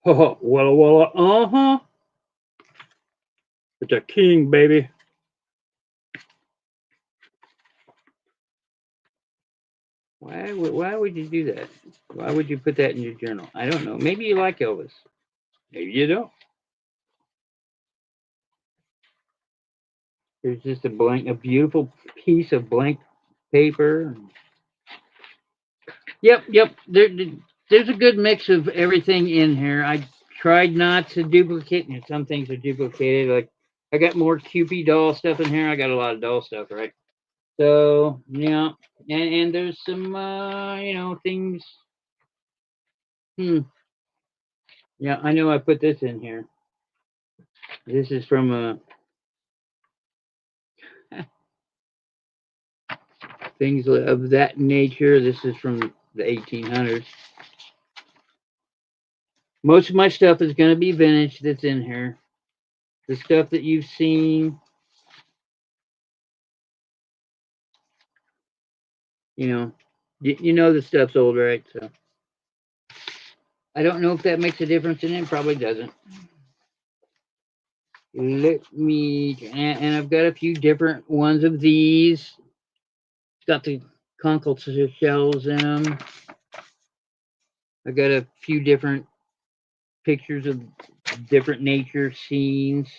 Oh, walla walla, uh-huh. It's a king, baby. Why would you do that? Why would you put that in your journal? I don't know. Maybe you like Elvis. Maybe you don't. There's just a beautiful piece of blank paper. Yep. There's a good mix of everything in here. I tried not to duplicate, and some things are duplicated. Like I got more Cupid doll stuff in here. I got a lot of doll stuff, right? So yeah, and there's some things. Yeah, I know I put this in here. This is from things of that nature. This is from the 1800s. Most of my stuff is going to be vintage that's in here. The stuff that you've seen, you know the stuff's old, right? So I don't know if that makes a difference in it. Probably doesn't. Let me, and I've got a few different ones of these. It's got the conkle shells in them. I got a few different pictures of different nature scenes.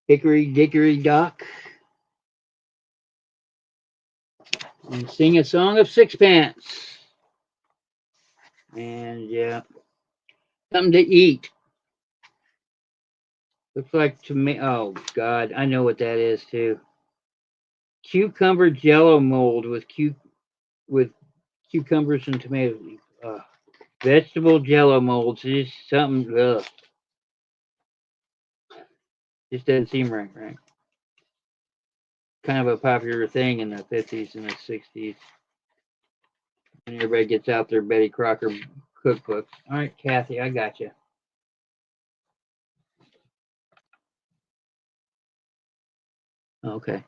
Hickory dickory dock. And sing a song of sixpence. And yeah, something to eat. Looks like tomato. Oh God, I know what that is too. Cucumber Jello mold with cucumbers and tomatoes. Vegetable Jello molds. Just something. Ugh, just doesn't seem right. kind of a popular thing in the 50s and the 60s. And everybody gets out their Betty Crocker cookbooks. All right, Kathy, I got you. Okay.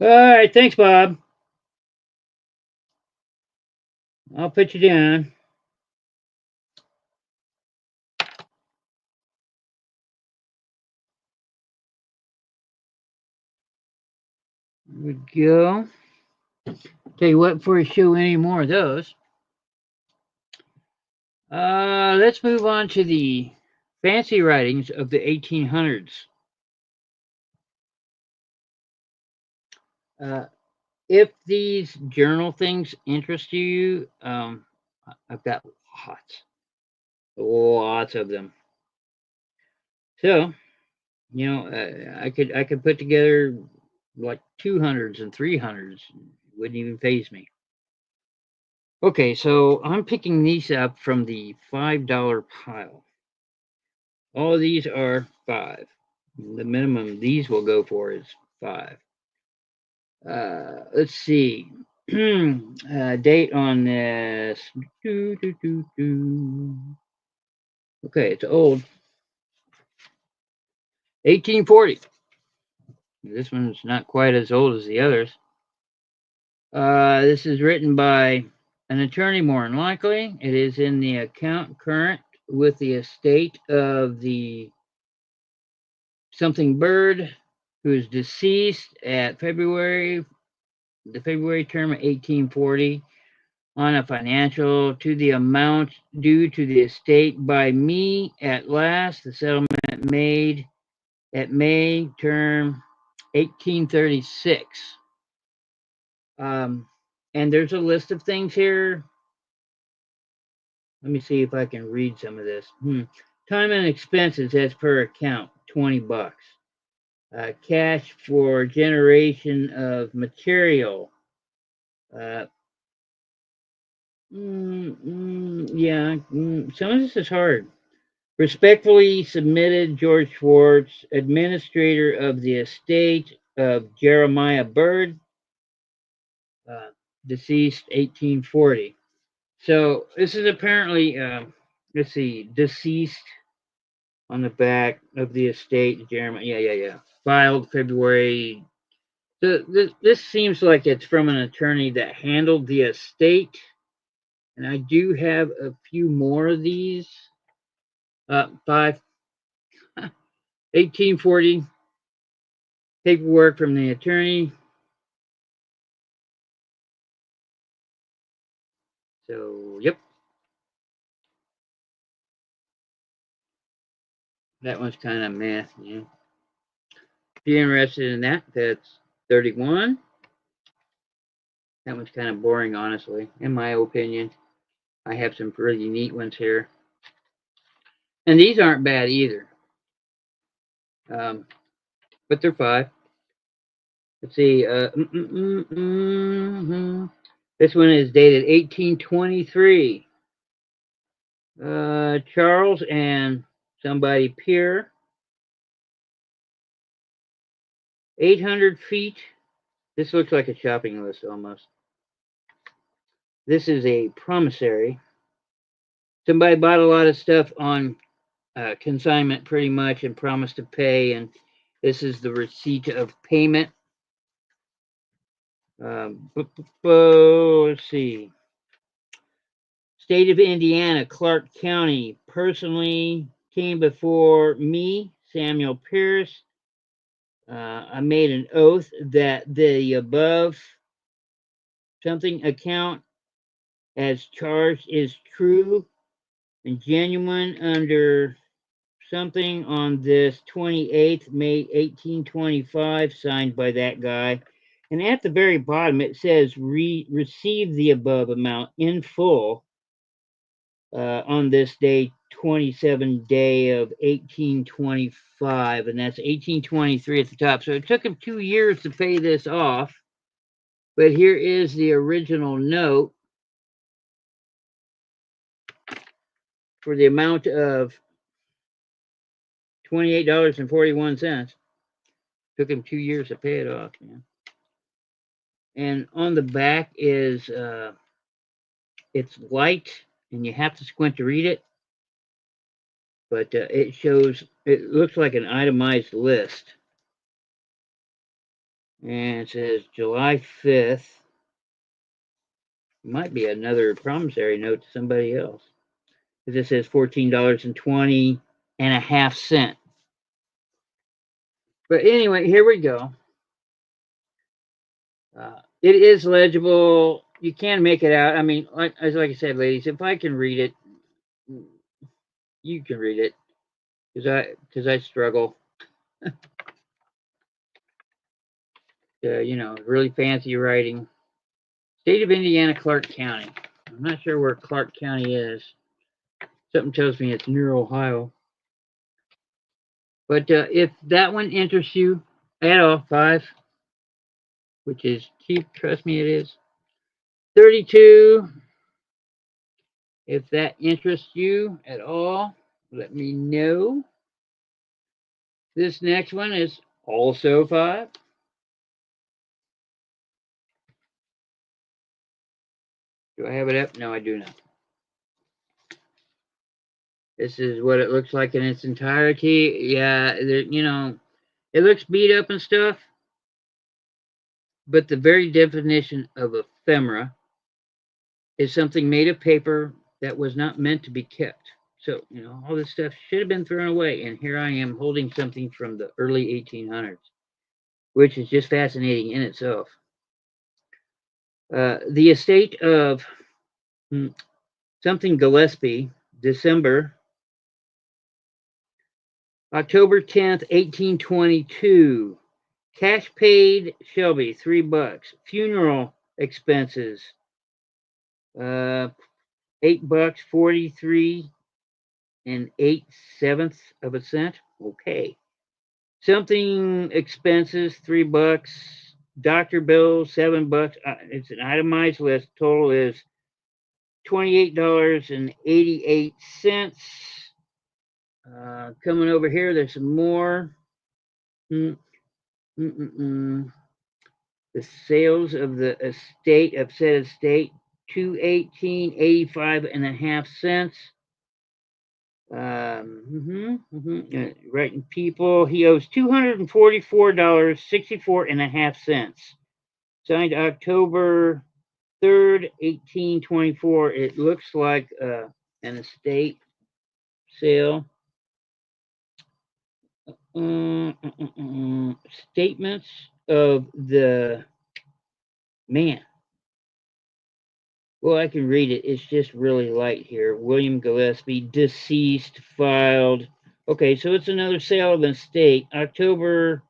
All right, thanks, Bob. I'll put you down. There we go. Tell you what, before I show any more of those, let's move on to the fancy writings of the 1800s. If these journal things interest you, I've got lots of them. So, I could put together like 200s and 300s. Wouldn't even faze me. Okay, so I'm picking these up from the $5 pile. All of these are 5. The minimum these will go for is 5. Let's see. Date on this. Okay, it's old. 1840. This one's not quite as old as the others. This is written by an attorney, more than likely. It is in the account current with the estate of the something bird who is deceased at the February term of 1840 on a financial to the amount due to the estate by me at last, the settlement made at May term 1836. And there's a list of things here. Let me see if I can read some of this. Time and expenses as per account, $20. Cash for generation of material. Some of this is hard. Respectfully submitted, George Schwartz, administrator of the estate of Jeremiah Bird, deceased 1840. So this is apparently, let's see, deceased on the back of the estate, Jeremiah. Yeah. Filed February. So this seems like it's from an attorney that handled the estate. And I do have a few more of these. 1840 paperwork from the attorney. So, yep. That one's kind of meh. Yeah. If you're interested in that, that's 31. That one's kind of boring, honestly, in my opinion. I have some pretty neat ones here. And these aren't bad either. But they're 5. Let's see. This one is dated 1823. Charles and somebody Pierre. 800 feet. This looks like a shopping list almost. This is a promissory. Somebody bought a lot of stuff on consignment pretty much and promised to pay, and this is the receipt of payment. Let's see. State of Indiana, Clark County, personally came before me, Samuel Pierce. I made an oath that the above something account as charged is true and genuine under something on this 28th May 1825, signed by that guy. And at the very bottom it says receive the above amount in full on this day 27 day of 1825, and that's 1823 at the top. So it took him 2 years to pay this off, but here is the original note. for the amount of $28.41. Took him 2 years to pay it off, man. And on the back is it's light, and you have to squint to read it. But it shows, it looks like an itemized list. And it says July 5th. Might be another promissory note to somebody else. Because it says $14.20 and a half cent. But anyway, here we go. It is legible. You can make it out. I mean, like I said, ladies, if I can read it, you can read it. Because I struggle. You know, really fancy writing. State of Indiana, Clark County. I'm not sure where Clark County is. Something tells me it's near Ohio. But if that one interests you at all, 5, which is cheap, trust me, it is. 32. If that interests you at all, let me know. This next one is also 5. Do I have it up? No, I do not. This is what it looks like in its entirety. Yeah, you know, it looks beat up and stuff, but the very definition of ephemera is something made of paper that was not meant to be kept. So, you know, all this stuff should have been thrown away. And here I am holding something from the early 1800s, which is just fascinating in itself. The estate of something Gillespie, December, October 10th, 1822. Cash paid Shelby, $3. Funeral expenses, $8, 43 and 8/7 of a cent. Okay. Something expenses, $3. Doctor bills, $7. It's an itemized list. Total is $28.88. Coming over here, there's some more. The sales of the estate, of said estate, $218.85 and a half cents. Writing people, he owes $244.64 and a half cents. Signed October 3rd, 1824. It looks like an estate sale. Statements of the man. Well, I can read it. It's just really light here. William Gillespie, deceased, filed. Okay, so it's another sale of an estate, October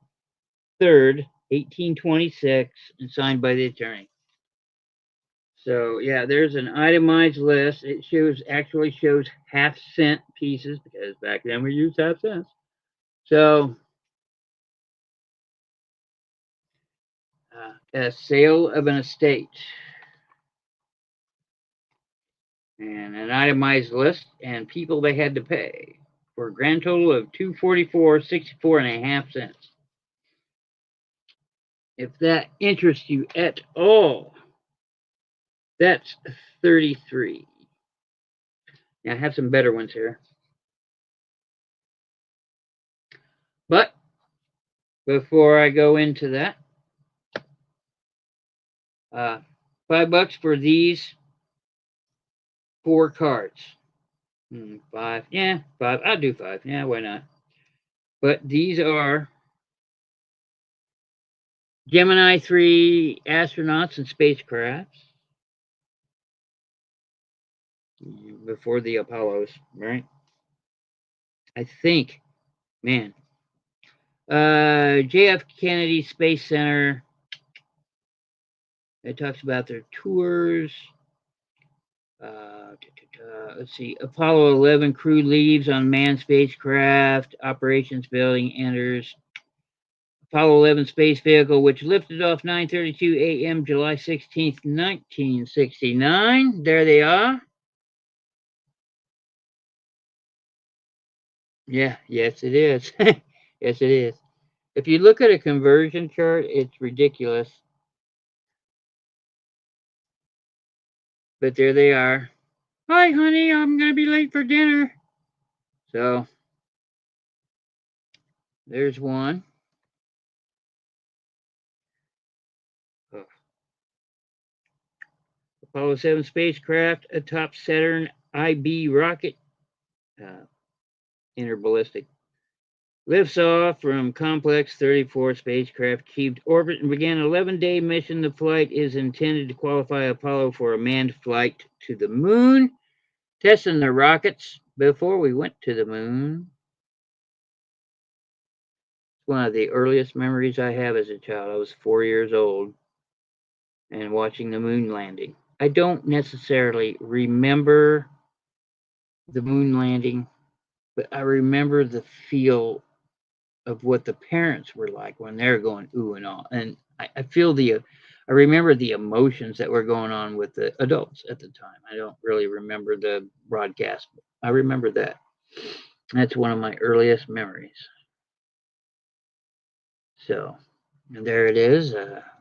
3rd, 1826, and signed by the attorney. So, yeah, there's an itemized list. It actually shows half-cent pieces, because back then we used half cents. So, a sale of an estate. And an itemized list and people they had to pay for a grand total of $244.64 and a half cents. If that interests you at all, that's 33. Now I have some better ones here. But before I go into that, $5 for these 4 cards. 5. Yeah, 5. I'll do 5. Yeah, why not? But these are Gemini 3 astronauts and spacecrafts before the Apollos, right? I think, man. JF Kennedy Space Center. It talks about their tours. Let's see. Apollo 11 crew leaves on manned spacecraft. Operations building enters. Apollo 11 space vehicle, which lifted off 9:32 a.m. July 16th, 1969. There they are. Yeah, yes, it is. Yes, it is. If you look at a conversion chart, it's ridiculous. But there they are. Hi, honey, I'm going to be late for dinner. So there's one. Oh, Apollo 7 spacecraft atop Saturn IB rocket, uh, interballistic. Lifts off from Complex 34 spacecraft achieved orbit and began an 11-day mission. The flight is intended to qualify Apollo for a manned flight to the moon, testing the rockets before we went to the moon. It's one of the earliest memories I have as a child. I was 4 years old and watching the moon landing. I don't necessarily remember the moon landing, but I remember the feel of what the parents were like when they're going ooh and all. And I feel I remember the emotions that were going on with the adults at the time. I don't really remember the broadcast, but I remember that. That's one of my earliest memories. So, and there it is.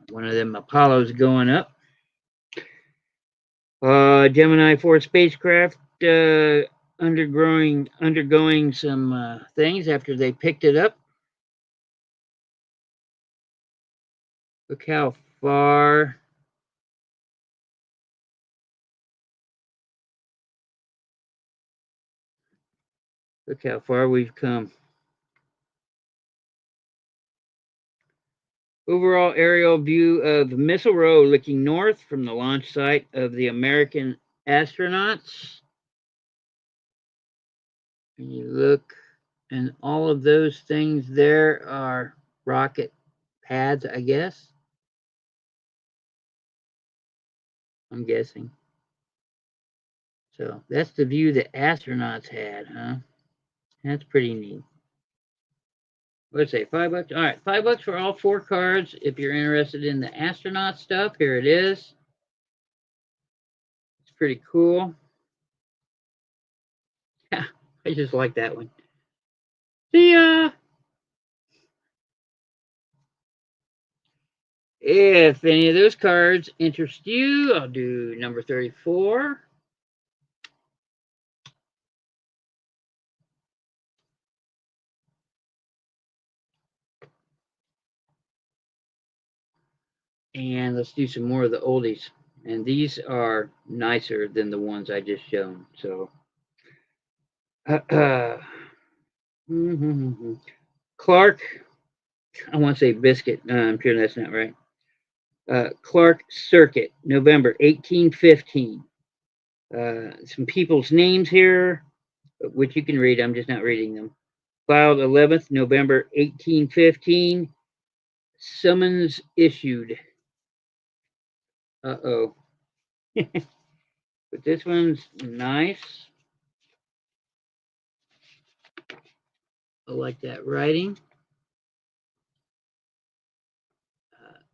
One of them Apollos going up. Gemini 4 spacecraft undergoing some things after they picked it up. Look how far. Look how far we've come. Overall aerial view of Missile Row looking north from the launch site of the American astronauts. And you look, and all of those things there are rocket pads, I guess. I'm guessing. So that's the view the astronauts had, huh? That's pretty neat. Let's say $5. All right, $5 for all 4 cards. If you're interested in the astronaut stuff, here it is. It's pretty cool. I just like that one. See ya. If any of those cards interest you, I'll do number 34. And let's do some more of the oldies. And these are nicer than the ones I just shown. So, Clark, I want to say biscuit. I'm sure that's not right. Clark Circuit, November 1815. Some people's names here, which you can read. I'm just not reading them. Filed 11th November 1815. Summons issued. Uh-oh. But this one's nice. I like that writing.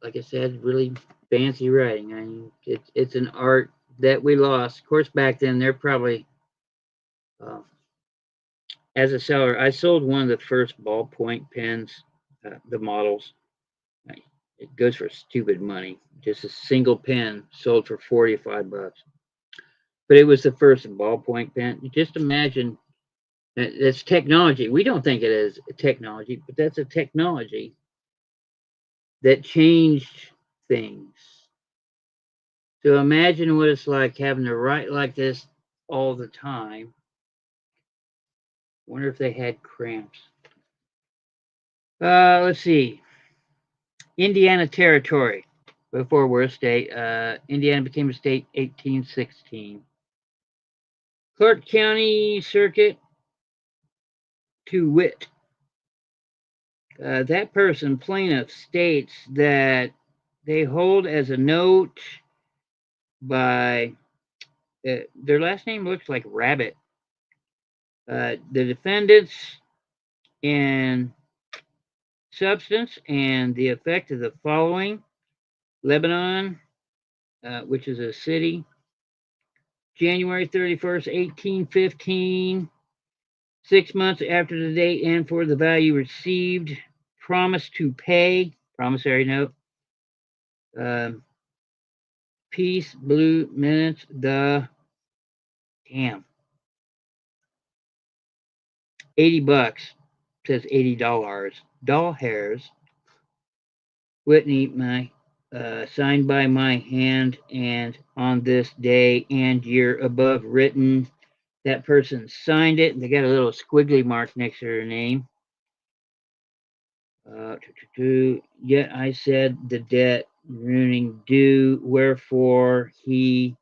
Like I said, really fancy writing. I mean, it's an art that we lost. Of course, back then they're probably uh, as a seller, I sold one of the first ballpoint pens, the models. It goes for stupid money. Just a single pen sold for $45. But it was the first ballpoint pen. Just imagine that's technology. We don't think it is technology, but that's a technology that changed things. So imagine what it's like having to write like this all the time. Wonder if they had cramps. Let's see. Indiana Territory. Before we're a state, Indiana became a state 1816. Clark County Circuit to wit. That person, plaintiff, states that they hold as a note by their last name looks like Rabbit. The defendants in substance and the effect of the following: Lebanon, which is a city, January 31st, 1815. 6 months after the date and for the value received. Promise to pay. Promissory note. Um, Peace, blue minutes, the damn. $80 says $80. Doll hairs. Whitney, my signed by my hand and on this day and year above written. That person signed it. They got a little squiggly mark next to their name. Yet I said the debt ruining due, wherefore he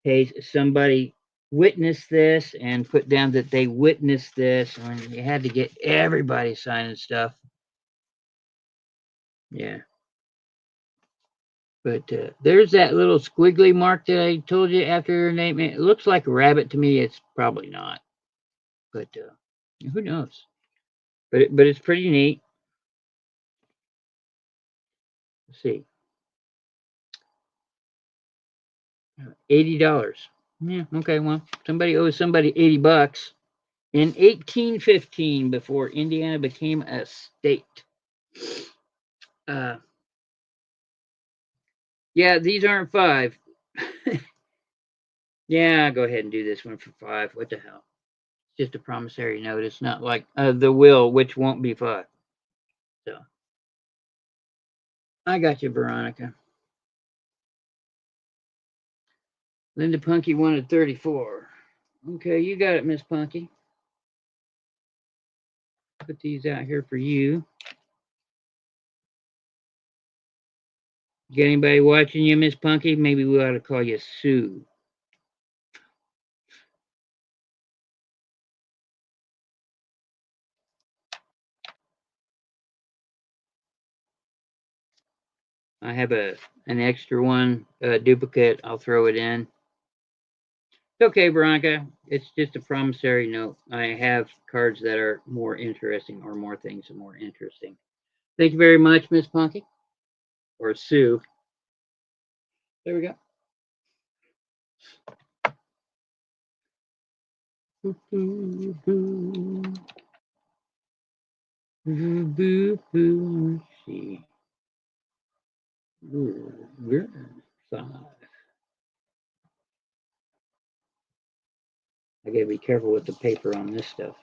pays. Somebody witnessed this and put down that they witnessed this, and you had to get everybody signing stuff. Yeah. But there's that little squiggly mark that I told you after your name. It looks like a rabbit to me. It's probably not, but who knows? But it's pretty neat. Let's see. $80. Yeah, okay, well, somebody owes somebody $80 in 1815 before Indiana became a state. Uh, yeah, these aren't 5. Yeah, go ahead and do this one for 5. What the hell? It's just a promissory note. It's not like the will, which won't be 5. So, I got you, Veronica. Linda Punky wanted 34. Okay, you got it, Miss Punky. Put these out here for you. Got anybody watching you, Miss Punky? Maybe we ought to call you Sue. I have an extra one, a duplicate. I'll throw it in. It's okay, Veronica. It's just a promissory note. I have cards that are more interesting, or more things are more interesting. Thank you very much, Miss Punky. Or Sue. There we go. Let's see. Ooh, 5. I gotta be careful with the paper on this stuff.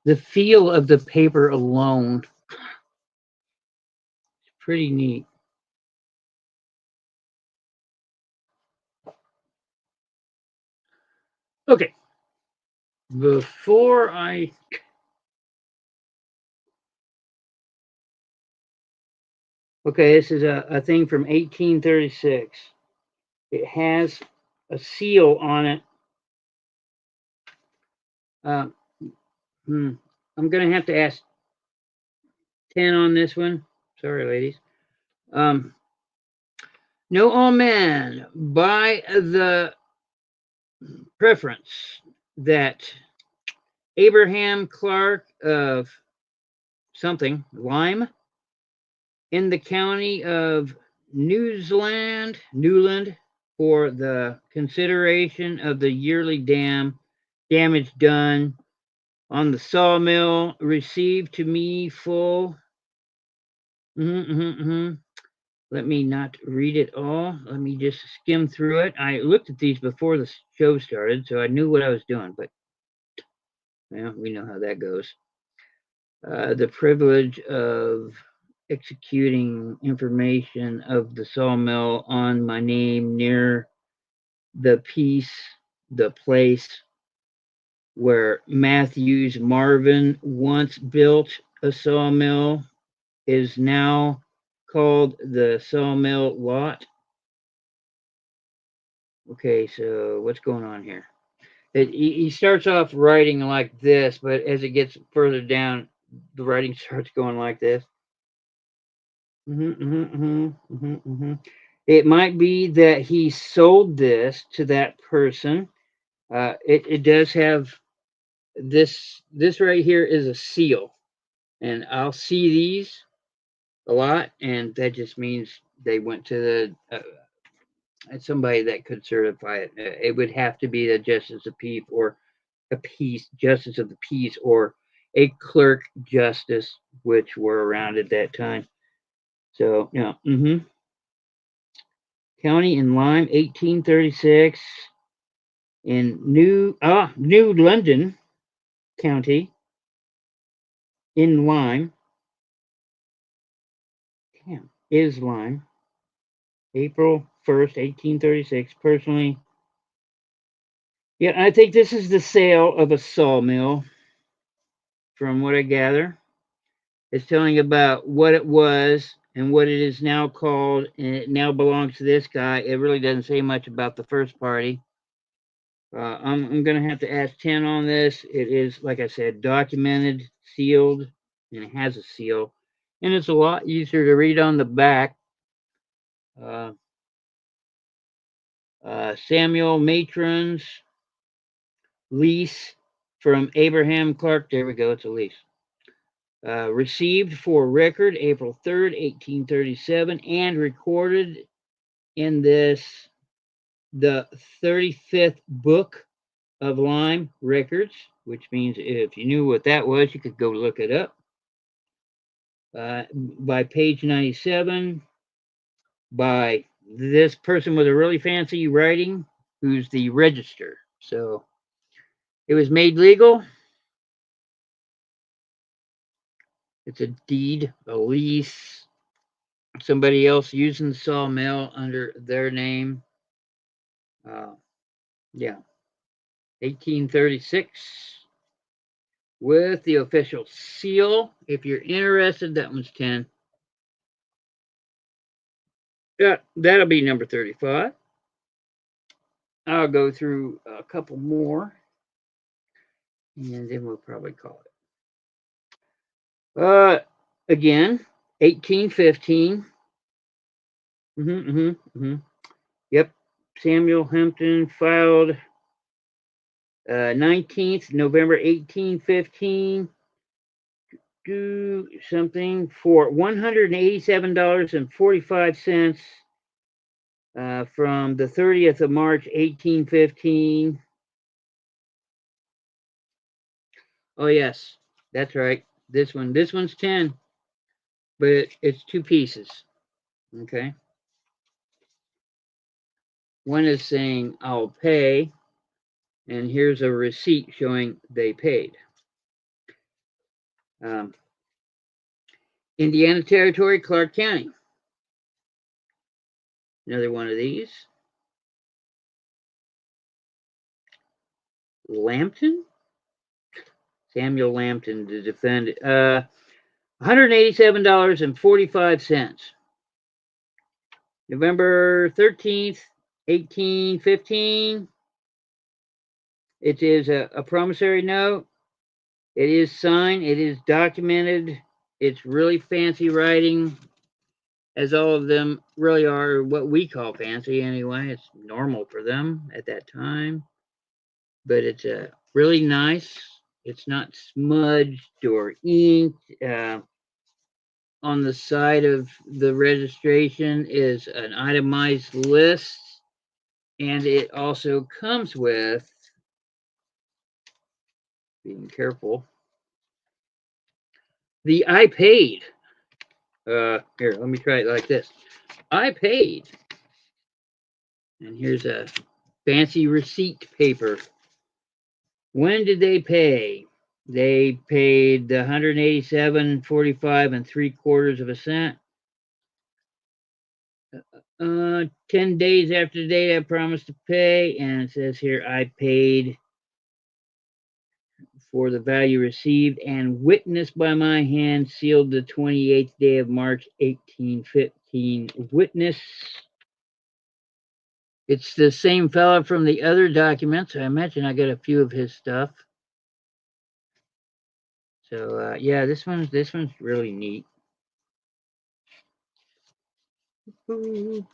The feel of the paper alone is pretty neat. Okay. Before I Okay, this is a thing from 1836. It has a seal on it. Uh, I'm going to have to ask 10 on this one. Sorry, ladies. Know all men by the preference that Abraham Clark of something, Lyme, in the county of Newland, for the consideration of the yearly damage done on the sawmill, received to me full. Let me not read it all. Let me just skim through it. I looked at these before the show started, so I knew what I was doing, but well, we know how that goes. The privilege of executing information of the sawmill on my name near the place where Matthews Marvin once built a sawmill is now called the sawmill lot. Okay, so what's going on here? He starts off writing like this, but as it gets further down, the writing starts going like this. It might be that he sold this to that person. It does have this right here is a seal, and I'll see these a lot, and that just means they went to the somebody that could certify it. It would have to be the justice of peace or a peace, justice of the peace, or a clerk justice, which were around at that time. So, yeah. County in Lyme, 1836. In New London County in Lyme. Damn, is Lyme. April 1st, 1836. Personally, yeah, I think this is the sale of a sawmill, from what I gather. It's telling about what it was and what it is now called, and it now belongs to this guy. It really doesn't say much about the first party. I'm going to have to ask 10 on this. It is, like I said, documented, sealed, and it has a seal. And it's a lot easier to read on the back. Uh, Samuel Matron's lease from Abraham Clark. There we go, it's a lease. Received for record April 3rd, 1837, and recorded in this, the 35th book of Lyme records, which means if you knew what that was, you could go look it up. By page 97, by this person with a really fancy writing, who's the register. So it was made legal. It's a deed, a lease, somebody else using the sawmill under their name. Yeah, 1836 with the official seal. If you're interested, that one's 10. Yeah, that'll be number 35. I'll go through a couple more, and then we'll probably call it. Again, 1815. Yep, Samuel Hampton filed 19th November 1815. Do something for $187.45 from the 30th of March 1815. Oh yes, that's right. This one's 10, but it's two pieces. Okay. One is saying I'll pay, and here's a receipt showing they paid. Indiana Territory, Clark County. Another one of these. Lambton? Samuel Lambton, the defendant. $187.45. November 13th, 1815. It is a promissory note. It is signed. It is documented. It's really fancy writing, as all of them really are what we call fancy anyway. It's normal for them at that time. But it's really nice. It's not smudged or inked. On the side of the registration is an itemized list, and it also comes with, being careful, the I paid. Here, let me try it like this. I paid. And here's a fancy receipt paper. When did they pay? They paid the $187.45 and 3/4 of a cent. 10 days after the date I promised to pay, and it says here I paid for the value received and witnessed by my hand, sealed the 28th day of March 1815. Witness. It's the same fella from the other documents. I imagine I got a few of his stuff. So yeah, this one's really neat. That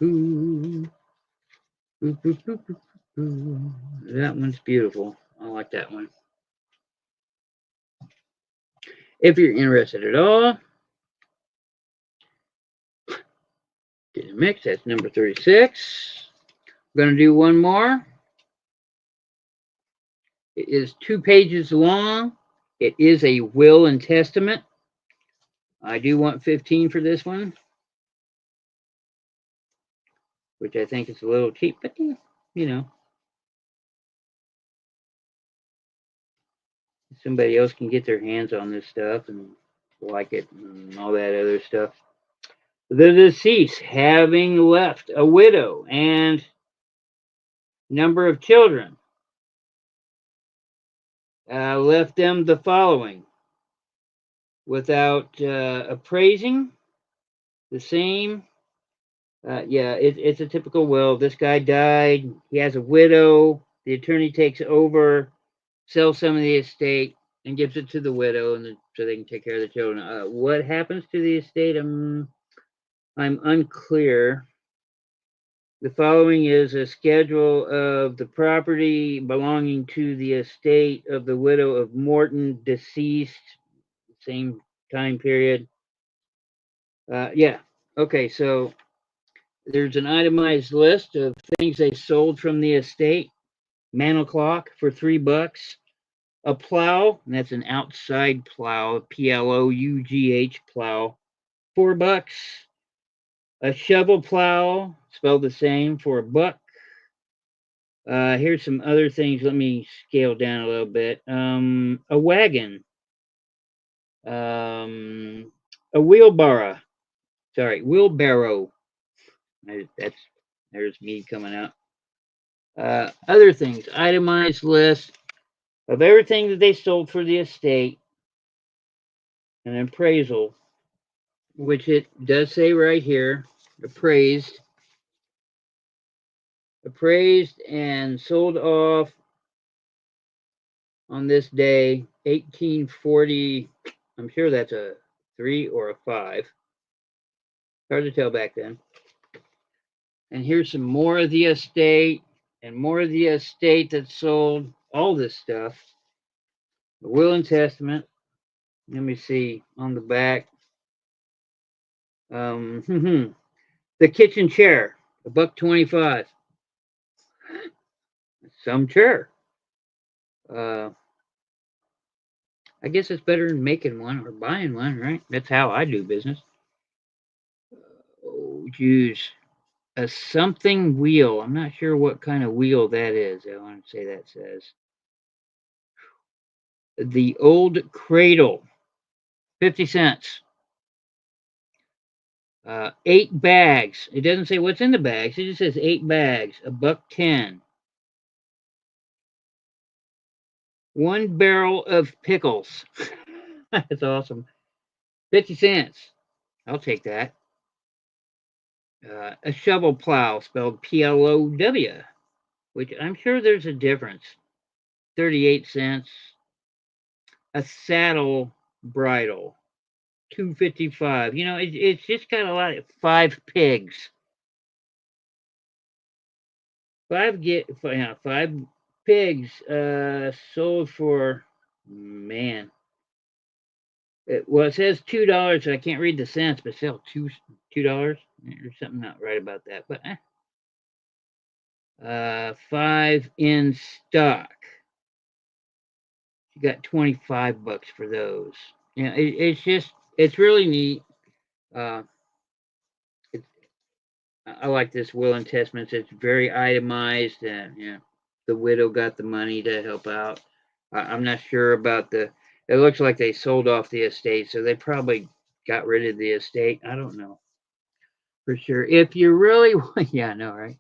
one's beautiful. I like that one. If you're interested at all, get a mix. That's number 36. I'm going to do one more. It is 2 pages long. It is a will and testament. I do want 15 for this one, which I think is a little cheap, but you know, somebody else can get their hands on this stuff and like it and all that other stuff. The deceased, having left a widow and number of children, left them the following without appraising the same. Yeah, it's a typical will. This guy died. He has a widow. The attorney takes over, sells some of the estate, and gives it to the widow, and so they can take care of the children. What happens to the estate? I'm unclear. The following is a schedule of the property belonging to the estate of the widow of Morton, deceased, same time period. Yeah. Okay, so there's an itemized list of things they sold from the estate. Mantle clock for $3. A plow, and that's an outside plow, Plough plow, $4. A shovel plow, spelled the same, for $1. Here's some other things. Let me scale down a little bit. A wagon, a wheelbarrow. Sorry, wheelbarrow. There's me coming out. Other things, itemized list of everything that they sold for the estate, an appraisal, which it does say right here, appraised and sold off on this day, 1840. I'm sure that's a 3 or a 5. Hard to tell back then. And here's some more of the estate and more of the estate that sold all this stuff. The will and testament. Let me see on the back. The kitchen chair, $1.25. Some chair. I guess it's better than making one or buying one, right? That's how I do business. Oh, geez. A something wheel. I'm not sure what kind of wheel that is. I want to say that says. The old cradle, 50 cents. 8 bags. It doesn't say what's in the bags. It just says 8 bags, $1.10. 1 barrel of pickles. That's awesome. 50 cents. I'll take that. A shovel plow, spelled Plow, which I'm sure there's a difference. 38 cents. A saddle bridle, $2.55. You know, it's just got a lot of 5 pigs. 5 pigs sold for, man. Well, it says $2. I can't read the cents, but still $2. There's something not right about that. But 5 in stock. You got $25 for those. Yeah, it's really neat. I like this will and testament. It's very itemized, and the widow got the money to help out. I'm not sure about the. It looks like they sold off the estate, so they probably got rid of the estate. I don't know for sure. If you really, yeah, I know, right?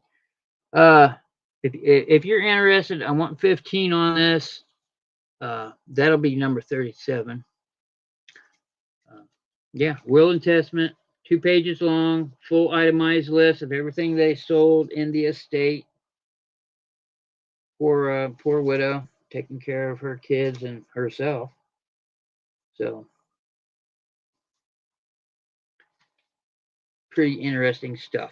If you're interested, I want 15 on this. That'll be number 37. Yeah, will and testament, 2 pages long, full itemized list of everything they sold in the estate. Poor widow, taking care of her kids and herself. So, pretty interesting stuff.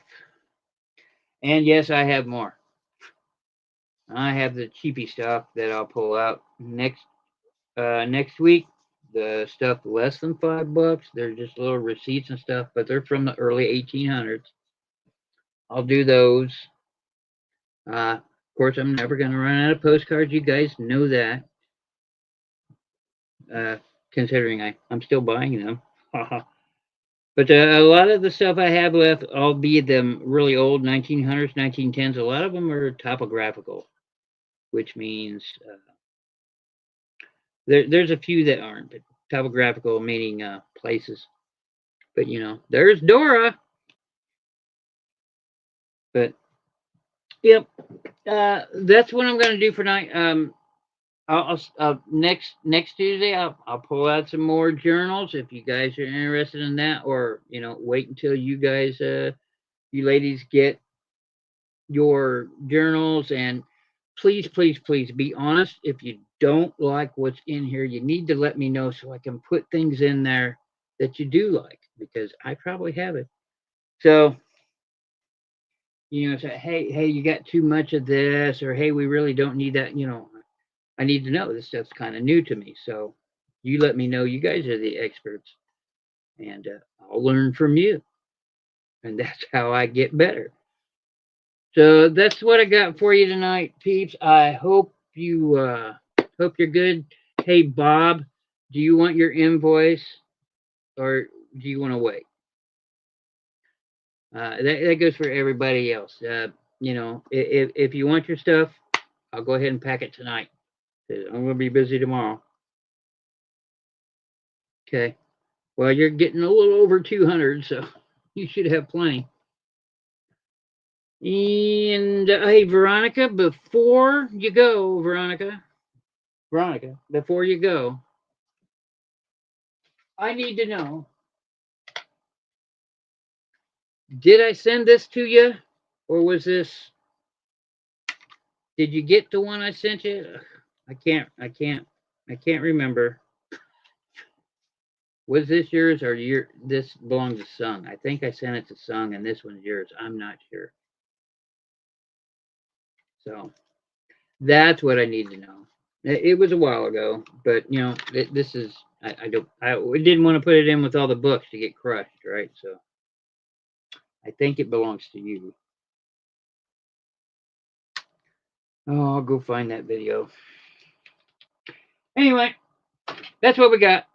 And yes, I have more. I have the cheapy stuff that I'll pull out next week. The stuff less than $5. They're just little receipts and stuff, but they're from the early 1800s. I'll do those. course, I'm never going to run out of postcards. You guys know that. Considering I'm still buying them. But a lot of the stuff I have left, albeit them really old 1900s, 1910s, a lot of them are topographical, which means there's a few that aren't, but topographical meaning places. But there's Dora. But yep, that's what I'm going to do for tonight. Next Tuesday I'll pull out some more journals if you guys are interested in that, or wait until you guys you ladies get your journals. And please be honest. If you don't like what's in here, you need to let me know so I can put things in there that you do like, because I probably have it. So say, hey, you got too much of this, or hey, we really don't need that. I need to know. This stuff's kind of new to me. So you let me know. You guys are the experts, and I'll learn from you. And that's how I get better. So that's what I got for you tonight, peeps. I hope you're good. Hey, Bob, do you want your invoice, or do you want to wait? That goes for everybody else. If you want your stuff, I'll go ahead and pack it tonight. I'm going to be busy tomorrow. Okay. Well, you're getting a little over 200, so you should have plenty. And hey, Veronica, before you go, before you go, I need to know, did I send this to you, or did you get the one I sent you? I can't remember. Was this yours, or this belongs to Sung? I think I sent it to Sung, and this one's yours. I'm not sure. So that's what I need to know. It was a while ago, but this is I didn't want to put it in with all the books to get crushed, right? So I think it belongs to you. Oh, I'll go find that video. Anyway, that's what we got.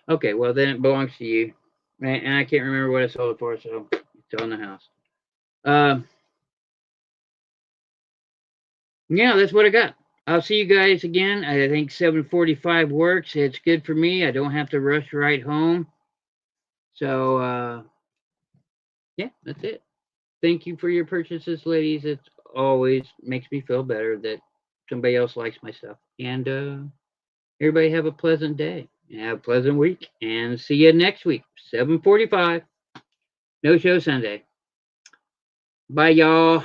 Okay, well then it belongs to you, and I can't remember what I sold it for, so it's on the house. Yeah, that's what I got. I'll see you guys again. I think 7:45 works. It's good for me. I don't have to rush right home. So yeah, that's it. Thank you for your purchases, ladies. It always makes me feel better that somebody else likes my stuff. And everybody have a pleasant day. Have a pleasant week. And see you next week, 7:45. No show Sunday. Bye, y'all.